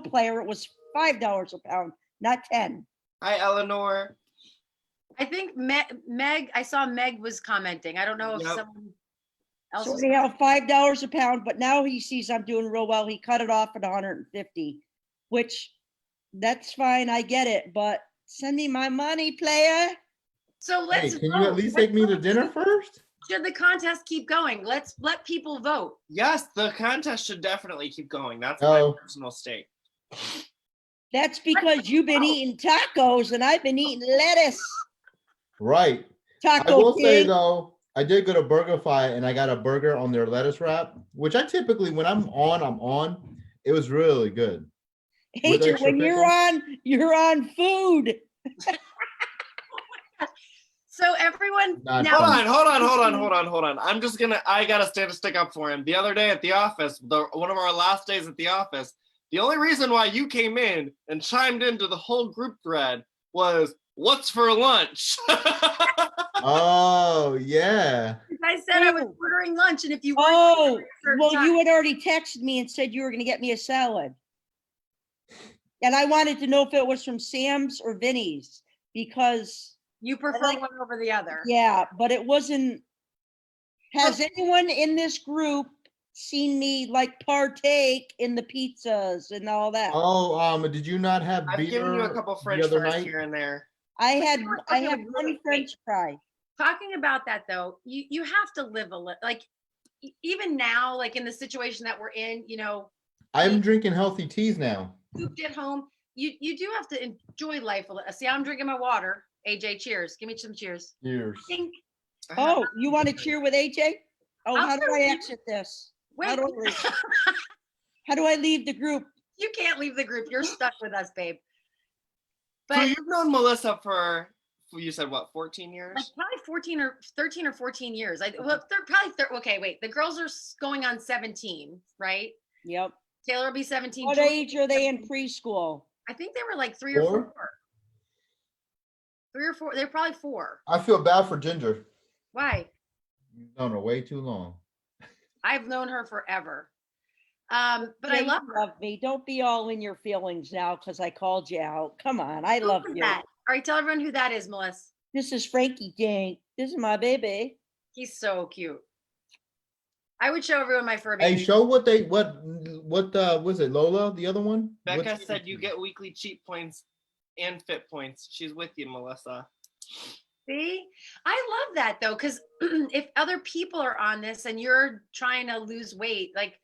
player, it was $5 a pound, not 10. Hi, Eleanor. I think Meg, I saw Meg was commenting. I don't know if Yep. someone else So was. anyhow, $5 a pound, but now he sees I'm doing real well. He cut it off at 150, which that's fine. I get it, but send me my money, player. So let's Hey, can vote. you at least Let's take me to vote. dinner first? Should the contest keep going? Let's let people vote. Yes, the contest should definitely keep going. That's my Oh. personal stake. That's because you've been eating tacos and I've been eating lettuce. Right. I Taco will say pig. though, I did go to BurgerFi and I got a burger on their lettuce wrap, which I typically, when I'm on. It was really good. With AJ, extra when pickles? you're on food. So everyone Not now. funny. Hold on. I gotta stand a stick up for him. The other day at the office, one of our last days at the office, the only reason why you came in and chimed into the whole group thread was, what's for lunch? Oh yeah. I said I was Oh. ordering lunch, and if you weren't Oh, at a certain well, time- you had already texted me and said you were going to get me a salad. And I wanted to know if it was from Sam's or Vinny's because, you prefer like- one over the other. yeah, but it wasn't. Has anyone in this group seen me like partake in the pizzas and all that? Oh, did you not have I've beer given you a couple the French other fries night? here and there. I had Okay, one wait. French fry. Talking about that though, you have to live like even now, like in the situation that we're in, I'm drinking healthy teas now. cooped at home, you do have to enjoy life a little. See, I'm drinking my water. AJ, cheers. Give me some cheers. Cheers. Ding. Oh, you want to cheer with AJ? Oh, I'll how do cheer I with you. exit this? Wait, How do I leave the group? you can't leave the group. You're stuck with us, babe. So But you've known Melissa for you said what, 14 years? like probably 14 or 13 or 14 years. Well, they're probably okay, wait. The girls are going on 17, right? Yep. Taylor will be 17. What Julie- age are they in preschool? I think they were like 3 or 4. 3 or 4. They're probably 4. I feel bad for Ginger. Why? You've known her way too long. I've known her forever. But I Yeah, love you her. love me. Don't be all in your feelings now because I called you out. Come on, I Who love is you. that? All right, tell everyone who that is, Melissa. This is Frankie Dink. This is my baby. He's so cute. I would show everyone my fur Hey, baby. show what was it, Lola, the other one? Becca What's- said you get weekly cheat points and fit points. She's with you, Melissa. See, I love that though, because if other people are on this and you're trying to lose weight, like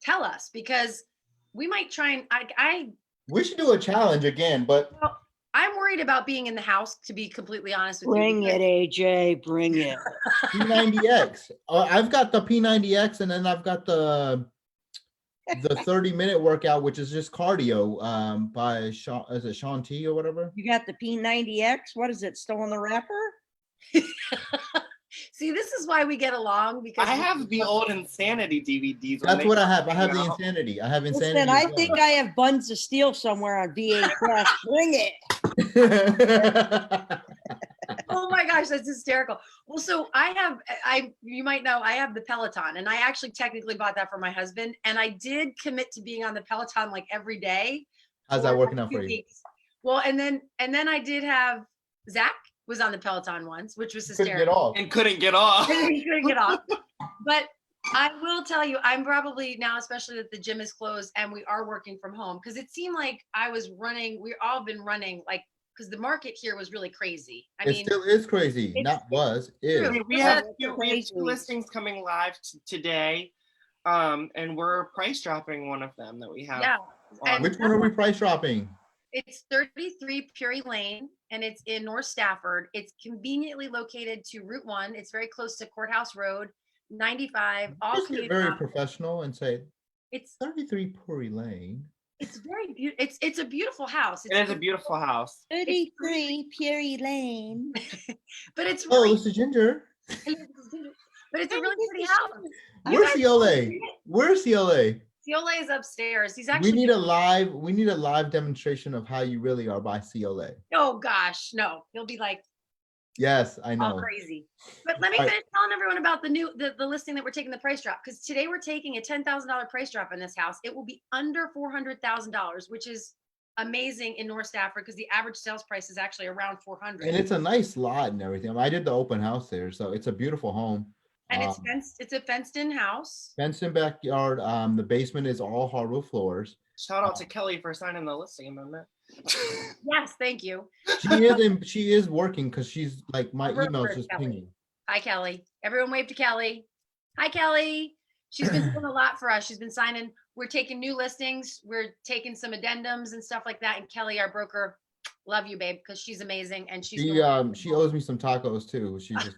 tell us, because we might try and We should do a challenge again, but well, I'm worried about being in the house, to be completely honest with Bring you. it, AJ. Bring it. P90X. I've got the P90X, and then I've got the 30-minute workout, which is just cardio, by Sean. Is it Sean T or whatever? You got the P90X. What is it? Still in the wrapper? See, this is why we get along, because I have the old Insanity DVDs. when That's they what I first have. I have came the out. Insanity. I have Insanity. Listen, I think I have Buns of Steel somewhere on VHS. Bring it. oh my gosh, that's hysterical. Well, so you might know I have the Peloton, and I actually technically bought that for my husband, and I did commit to being on the Peloton like every day. How's that for working like out 2 for you? weeks. Well, and then I did have Zach was on the Peloton once, which was Couldn't get hysterical. off. And couldn't get off. He couldn't get off. But I will tell you, I'm probably now, especially that the gym is closed and we are working from home, because it seemed like I was running. We've all been running, like, because the market here was really crazy. I It mean, still is crazy. it's- Not was, true. is. We Yeah, have it's two crazy. listings coming live today, and we're price dropping one of them that we have. yeah. And Which one are we price dropping? it's 33 Puri Lane, and it's in North Stafford. It's conveniently located to Route 1. It's very close to Courthouse Road, 95. All Just get commuting very options. professional and say It's 33 Puri Lane. it's very beautiful. It's a beautiful house. It is a beautiful house. 33 Puri Lane. but it's Oh, really this is Ginger. but it's a really pretty house. You Where's guys CLA? see it? Where's CLA? Ciola is upstairs. He's We actually need a live demonstration of how you really are by CLA. oh gosh, no. He'll be like Yes, I all know. crazy. But let me All right. finish telling everyone about the listing that we're taking the price drop, because today we're taking a $10,000 price drop in this house. It will be under $400,000, which is amazing in North Stafford, because the average sales price is actually around 400. And it's a nice lot and everything. I did the open house there, so it's a beautiful home. And it's fenced. It's a fenced-in house. Fenced in backyard. The basement is all hardwood floors. Shout out to Kelly for signing the listing amendment. Yes, thank you. She is working because she's like my Over emails for just Kelly. pinging. Hi, Kelly. Everyone wave to Kelly. Hi, Kelly. She's been doing a lot for us. She's been signing. We're taking new listings. We're taking some addendums and stuff like that. And Kelly, our broker, love you, babe, because she's amazing. And she's been She owes me some tacos too. She just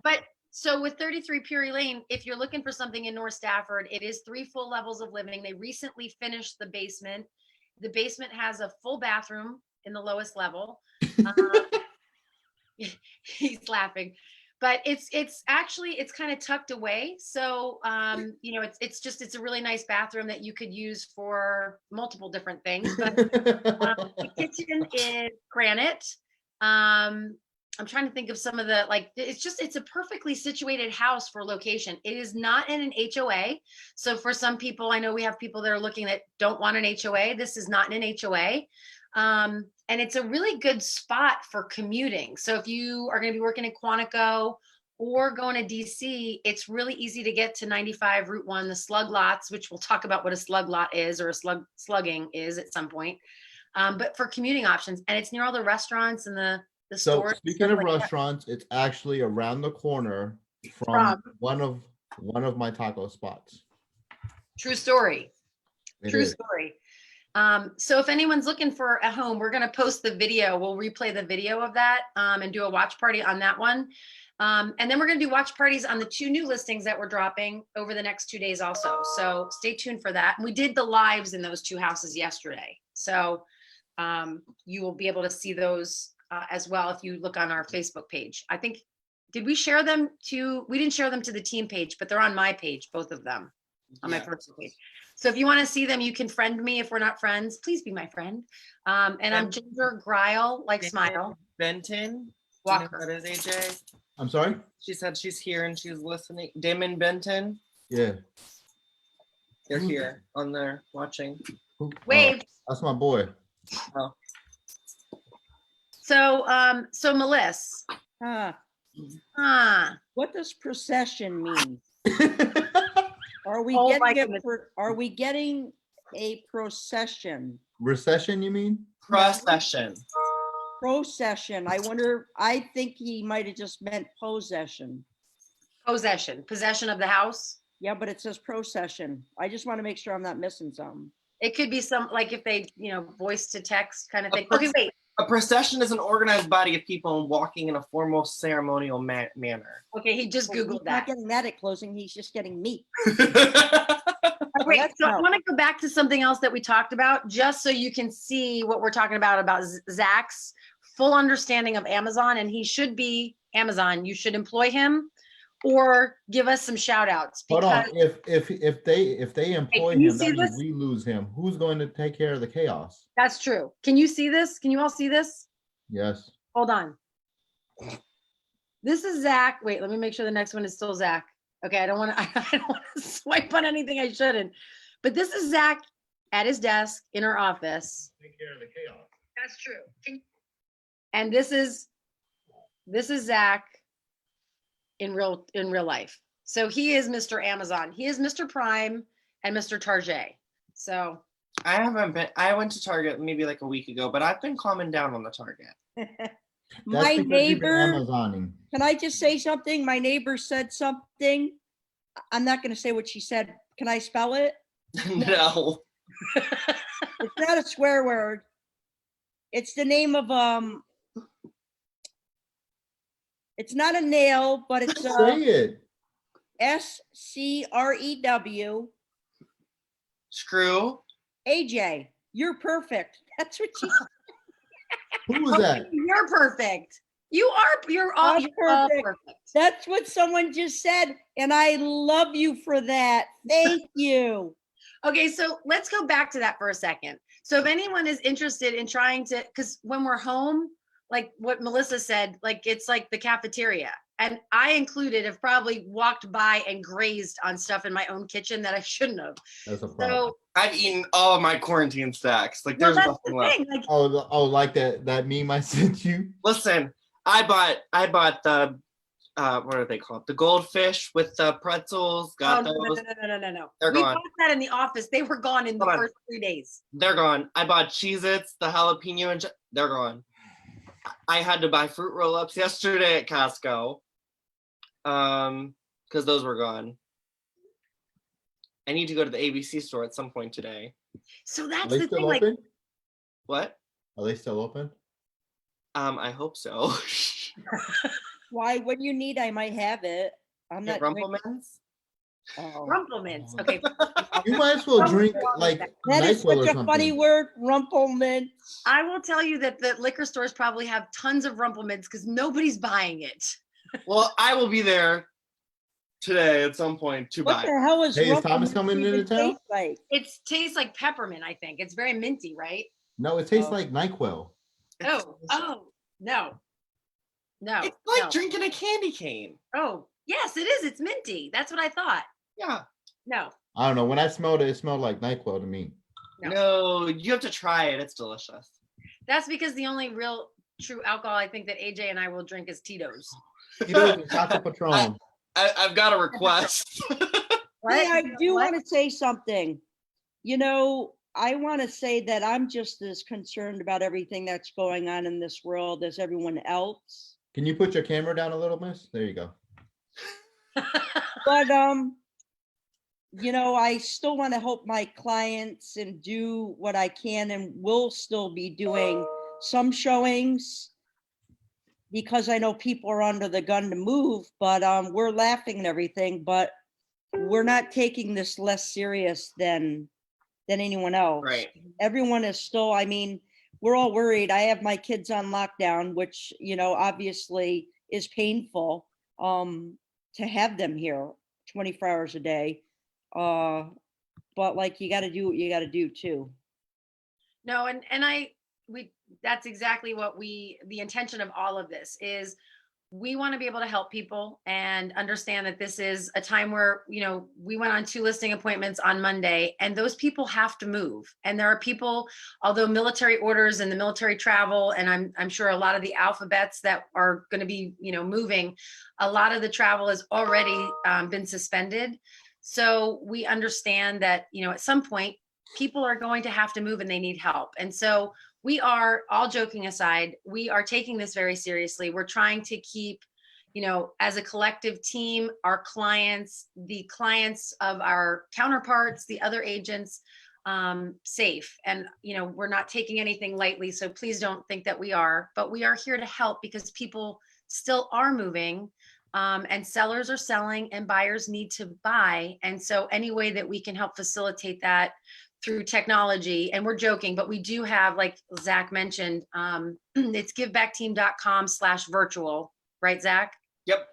But so with 33 Puri Lane, if you're looking for something in North Stafford, it is 3 full levels of living. They recently finished the basement. The basement has a full bathroom in the lowest level. He's laughing, but it's kind of tucked away. So it's a really nice bathroom that you could use for multiple different things. But the kitchen is granite. I'm trying to think of some of the, like, it's a perfectly situated house for location. It is not in an HOA. So for some people, I know we have people that are looking that don't want an HOA. This is not in an HOA. And it's a really good spot for commuting. So if you are going to be working in Quantico or going to DC, it's really easy to get to 95 Route 1, the slug lots, which we'll talk about what a slug lot is, or a slugging is at some point. But for commuting options, and it's near all the restaurants and the So stores. speaking of restaurants, it's actually around the corner from one of my taco spots. True story. It True is. story. So if anyone's looking for a home, we're going to post the video. We'll replay the video of that and do a watch party on that one. And then we're going to do watch parties on the 2 new listings that we're dropping over the next 2 days also. So stay tuned for that. And we did the lives in those 2 houses yesterday. So you will be able to see those as well if you look on our Facebook page. I think, did we share them we didn't share them to the team page, but they're on my page, both of them, on my personal page. So if you want to see them, you can friend me. If we're not friends, please be my friend. And I'm Ginger Greil, like Smile. Benton. Walker. What is AJ? I'm sorry? She said she's here and she's listening. Damon Benton. Yeah. They're here on there watching. Wave. That's my boy. Oh. So Melissa, What does procession mean? Are we Oh my getting goodness. are we getting a procession? Recession, you mean? Procession. Procession. I think he might have just meant possession. possession of the house. Yeah, but it says procession. I just want to make sure I'm not missing something. It could be some, like if they, voice to text kind of thing. A Okay, wait. A procession is an organized body of people walking in a formal ceremonial manner. Okay, he just He's Googled not that. getting that at closing. He's just getting meat. Wait, that's so I how- want to go back to something else that we talked about, just so you can see what we're talking about Zach's full understanding of Amazon, and he should be Amazon. You should employ him or give us some shout outs. Hold on. If they employ can you him, see that means this? we lose him. Who's going to take care of the chaos? That's true. Can you see this? Can you all see this? Yes. Hold on. This is Zach. Wait, let me make sure the next one is still Zach. Okay, I don't want to swipe on anything I shouldn't. But this is Zach at his desk in our office. Take care of the chaos. That's true. And this is Zach in real life. So he is Mr. Amazon. He is Mr. Prime and Mr. Target. So I went to Target maybe like a week ago, but I've been calming down on the Target. My That's because you've been neighbor, Amazoning. can I just say something? My neighbor said something. I'm not going to say what she said. Can I spell it? No. It's not a swear word. It's the name of it's not a nail, but it's Say it. SCREW. Screw. AJ, you're perfect. That's what she said. Who was that? You're perfect. You're all I'm perfect. perfect. That's what someone just said. And I love you for that. Thank you. Okay, so let's go back to that for a second. So if anyone is interested in trying to, because when we're home, like what Melissa said, like it's like the cafeteria. And I included have probably walked by and grazed on stuff in my own kitchen that I shouldn't have. That's a problem. So I've eaten all of my quarantine snacks. Like well, there's that's nothing the left. thing. Like, Oh, like that meme I sent you. Listen, I bought the what are they called? The goldfish with the pretzels. Got no. those. No. They're We gone. bought that in the office. They were gone in the Hold on. first 3 days. They're gone. I bought Cheez-Its, the jalapeno, and they're gone. I had to buy fruit roll-ups yesterday at Costco. Because those were gone. I need to go to the ABC store at some point today. So Are that's they the thing. still Like, open? What? Are they still open? I hope so. Why? What do you need? I might have it. I'm not. Rumplemans? Oh. Rumplemans. Okay. You might as well drink like That is NyQuil or such a something. funny word, Rumpleman. I will tell you that the liquor stores probably have tons of Rumplemans because nobody's buying it. Well, I will be there today at some point to What buy. the hell is Hey, is Thomas Rumpleman coming even into town? taste like? It tastes like peppermint, I think. It's very minty, right? No, it tastes Oh. like NyQuil. Oh, no. No. It's like no. drinking a candy cane. Oh, yes, it is. It's minty. That's what I thought. Yeah. No. I don't know. When I smelled it, it smelled like NyQuil to me. No. No, you have to try it. It's delicious. That's because the only real true alcohol I think that AJ and I will drink is Tito's. Tito's and Casa Patron. I've got a request. Hey, I do What? want to say something. You know, I want to say that I'm just as concerned about everything that's going on in this world as everyone else. Can you put your camera down a little, miss? There you go. But you know, I still want to help my clients and do what I can, and will still be doing some showings because I know people are under the gun to move, but we're laughing and everything, but we're not taking this less serious than anyone else. Right. Everyone is still, I mean, we're all worried. I have my kids on lockdown, which, you know, obviously is painful to have them here 24 hours a day. But like, you got to do what you got to do too. No, and that's exactly what the intention of all of this is. we want to be able to help people and understand that this is a time where, we went on 2 listing appointments on Monday, and those people have to move. And there are people, although military orders and the military travel, and I'm sure a lot of the alphabets that are going to be, moving, a lot of the travel has already been suspended. So we understand that, at some point, people are going to have to move and they need help. And so we are, all joking aside, we are taking this very seriously. We're trying to keep, as a collective team, our clients, the clients of our counterparts, the other agents, safe. And, we're not taking anything lightly. So please don't think that we are, but we are here to help because people still are moving. And sellers are selling and buyers need to buy. And so any way that we can help facilitate that through technology, and we're joking, but we do have, like Zach mentioned, it's givebackteam.com/virtual, right, Zach? Yep.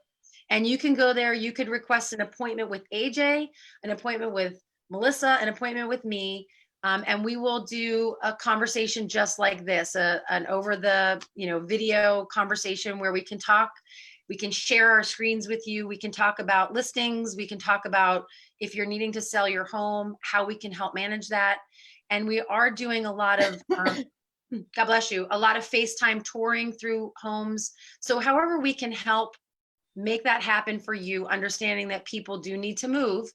And you can go there, you could request an appointment with AJ, an appointment with Melissa, an appointment with me. And we will do a conversation just like this, an over the, video conversation where we can talk. We can share our screens with you. We can talk about listings. We can talk about if you're needing to sell your home, how we can help manage that. And we are doing a lot of, God bless you, a lot of FaceTime touring through homes. So however we can help make that happen for you, understanding that people do need to move,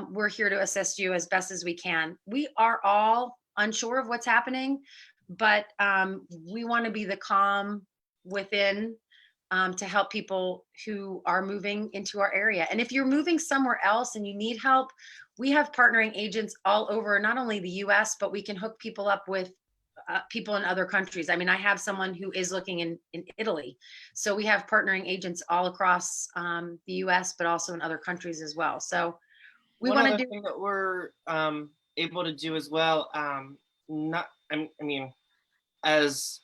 we're here to assist you as best as we can. We are all unsure of what's happening, but we want to be the calm within to help people who are moving into our area. And if you're moving somewhere else and you need help, we have partnering agents all over, not only the US, but we can hook people up with people in other countries. I mean, I have someone who is looking in Italy. So we have partnering agents all across the US, but also in other countries as well. So we One want to other do thing that we're able to do as well, as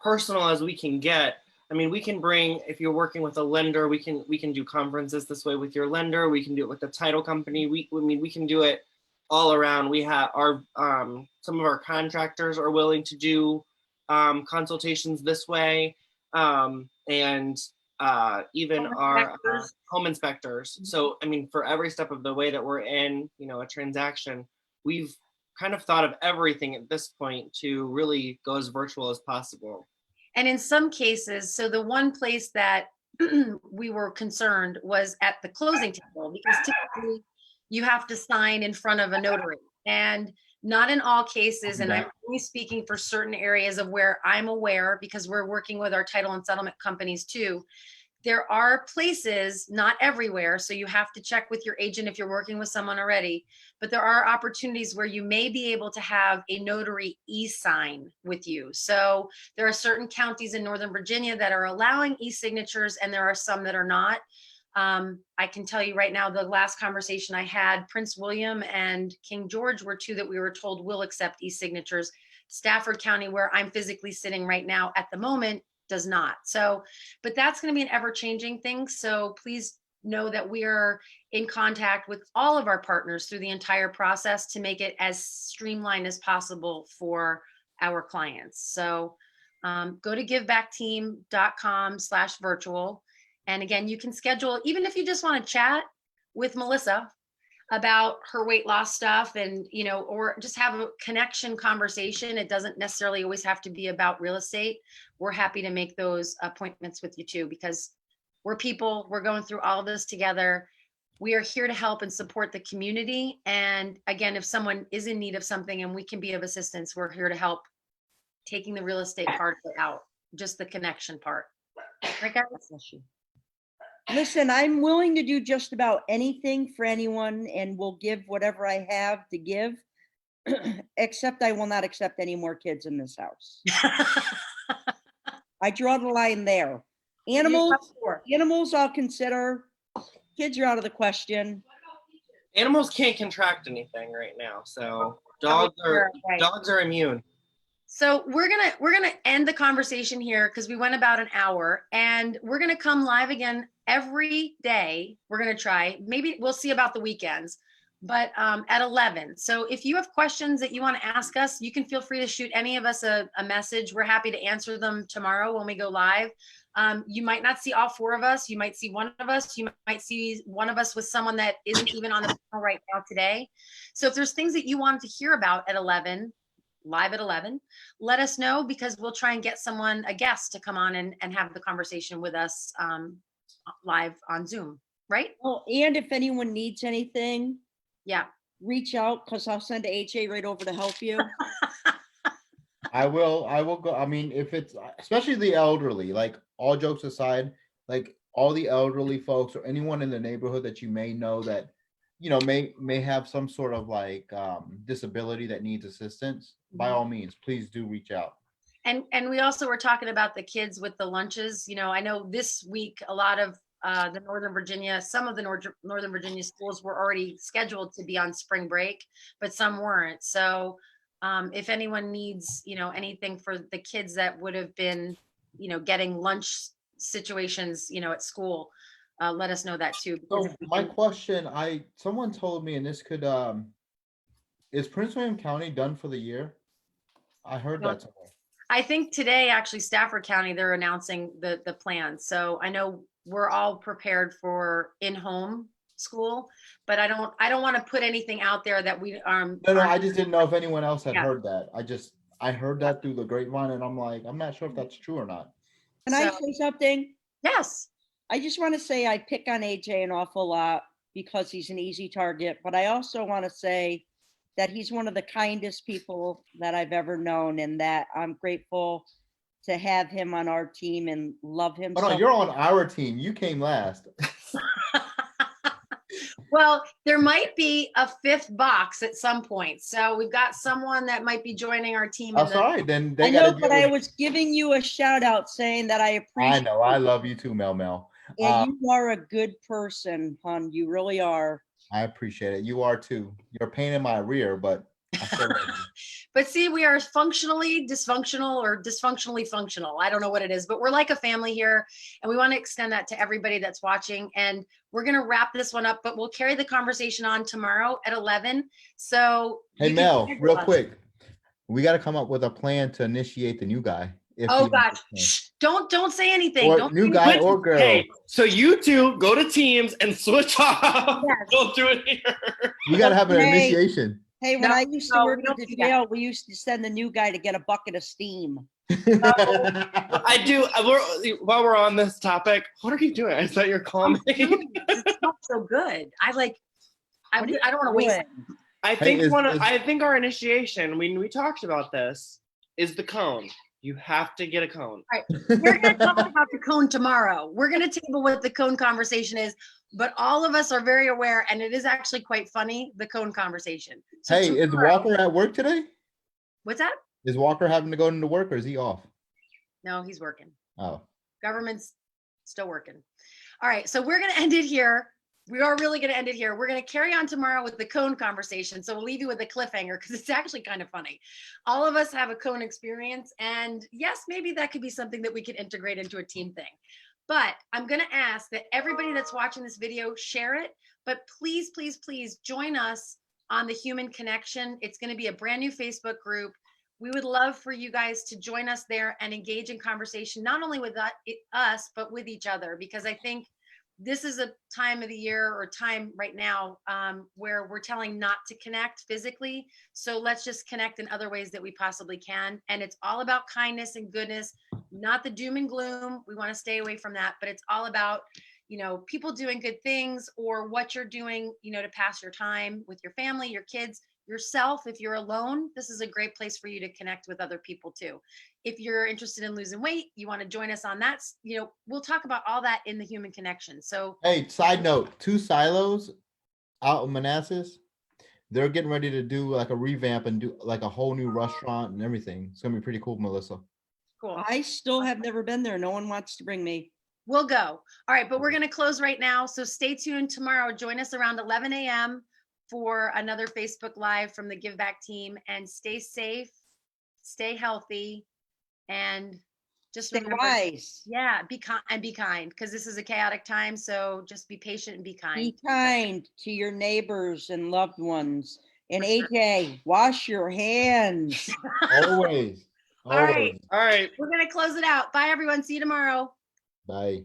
personal as we can get. I mean, we can bring, if you're working with a lender, we can do conferences this way with your lender. We can do it with the title company. We can do it all around. We have our some of our contractors are willing to do consultations this way, and even Home our inspectors. home inspectors. So, I mean, for every step of the way that we're in, a transaction, we've kind of thought of everything at this point to really go as virtual as possible. And in some cases, so the one place that we were concerned was at the closing table, because typically you have to sign in front of a notary, and not in all cases. And I'm only speaking for certain areas of where I'm aware, because we're working with our title and settlement companies too. There are places, not everywhere, so you have to check with your agent if you're working with someone already, but there are opportunities where you may be able to have a notary e-sign with you. So there are certain counties in Northern Virginia that are allowing e-signatures, and there are some that are not. I can tell you right now, the last conversation I had, Prince William and King George were 2 that we were told will accept e-signatures. Stafford County, where I'm physically sitting right now at the moment, does not. So, but that's going to be an ever-changing thing. So please know that we are in contact with all of our partners through the entire process to make it as streamlined as possible for our clients. So go to givebackteam.com/virtual. And again, you can schedule, even if you just want to chat with Melissa about her weight loss stuff, and or just have a connection conversation. It doesn't necessarily always have to be about real estate. We're happy to make those appointments with you too, because we're people, we're going through all of this together. We are here to help and support the community. And again, if someone is in need of something and we can be of assistance, we're here to help, taking the real estate part of it out, just the connection part. Right, guys? Listen, I'm willing to do just about anything for anyone, and will give whatever I have to give, except I will not accept any more kids in this house. I draw the line there. Animals I'll consider. Kids are out of the question. Animals can't contract anything right now, so dogs are immune. So we're gonna end the conversation here, because we went about an hour, and we're gonna come live again every day. We're gonna try. Maybe we'll see about the weekends. but at 11. So if you have questions that you want to ask us, you can feel free to shoot any of us a message. We're happy to answer them tomorrow when we go live. You might not see all 4 of us. You might see one of us. You might see one of us with someone that isn't even on the panel right now today. So if there's things that you want to hear about at 11, live at 11, let us know, because we'll try and get someone, a guest, to come on and have the conversation with us live on Zoom, right? Oh, and if anyone needs anything, Yeah. reach out, because I'll send AJ right over to help you. I will go. I mean, if it's especially the elderly, like all jokes aside, like all the elderly folks or anyone in the neighborhood that you may know that, may have some sort of like disability that needs assistance, by all means, please do reach out. And we also were talking about the kids with the lunches. I know this week a lot of the some of the Northern Virginia schools were already scheduled to be on spring break, but some weren't. So if anyone needs, anything for the kids that would have been, getting lunch situations, at school, let us know that too. So my question, someone told me, and this could, is Prince William County done for the year? I heard that somewhere. I think today, actually, Stafford County, they're announcing the plan. So I know we're all prepared for in-home school, but I don't want to put anything out there that we No, I just didn't know if anyone else had Yeah. heard that. I heard that through the grapevine, and I'm like, I'm not sure if that's true or not. Can I So- say something? Yes. I just want to say I pick on AJ an awful lot because he's an easy target, but I also want to say that he's one of the kindest people that I've ever known, and that I'm grateful to have him on our team and love him. Oh no, you're on our team. You came last. Well, there might be a 5th box at some point. So we've got someone that might be joining our team. That's all right. Then I know, but I was giving you a shout out saying that I appreciate. I know. I love you too, Mel. And you are a good person, hon. You really are. I appreciate it. You are too. You're a pain in my rear, but I still love you. But see, we are functionally dysfunctional or dysfunctionally functional. I don't know what it is, but we're like a family here, and we want to extend that to everybody that's watching. And we're going to wrap this one up, but we'll carry the conversation on tomorrow at 11. So Hey Mel, real quick, we got to come up with a plan to initiate the new guy. Oh gosh, shh, don't say anything. Or Don't new guy or girl. Hey, so you two go to teams and switch off. Yes. Don't do it here. We got to have an Hey. initiation. Hey, when No, I used to no, work we at don't the do that. jail, we used to send the new guy to get a bucket of steam. I do. While we're on this topic, what are you doing? I thought you were calling me. It smells so good. I don't want to waste. I Hey, think is- I think our initiation, when we talked about this, is the cone. You have to get a cone. We're going to talk about the cone tomorrow. We're going to table what the cone conversation is, but all of us are very aware, and it is actually quite funny, the cone conversation. So Hey, is tomorrow- Walker at work today? What's that? Is Walker having to go into work or is he off? No, he's working. Oh, Government's still working. All right, so we're going to end it here. We are really going to end it here. We're going to carry on tomorrow with the cone conversation. So we'll leave you with a cliffhanger because it's actually kind of funny. All of us have a cone experience. And yes, maybe that could be something that we could integrate into a team thing. But I'm going to ask that everybody that's watching this video, share it. But please, please, please join us on the Human Connection. It's going to be a brand new Facebook group. We would love for you guys to join us there and engage in conversation, not only with us, but with each other, because I think this is a time of the year or time right now where we're telling not to connect physically. So let's just connect in other ways that we possibly can. And it's all about kindness and goodness, not the doom and gloom. We want to stay away from that, but it's all about, people doing good things or what you're doing, to pass your time with your family, your kids, yourself. If you're alone, this is a great place for you to connect with other people too. If you're interested in losing weight, you want to join us on that, we'll talk about all that in the Human Connection. So hey, side note, 2 silos out in Manassas, they're getting ready to do like a revamp and do like a whole new restaurant and everything. It's gonna be pretty cool, Melissa. cool. I still have never been there. No one wants to bring me. We'll go. All right, but we're going to close right now. So stay tuned tomorrow. Join us around 11 a.m. for another Facebook Live from the Give Back team. And stay safe, stay healthy, and Just Stay remember, wise. yeah, be kind and be kind, because this is a chaotic time. So just be patient and be kind. Be kind to your neighbors and loved ones. And For sure. AJ, wash your hands. Always. All right. Always. All right. We're gonna close it out. Bye, everyone. See you tomorrow. Bye.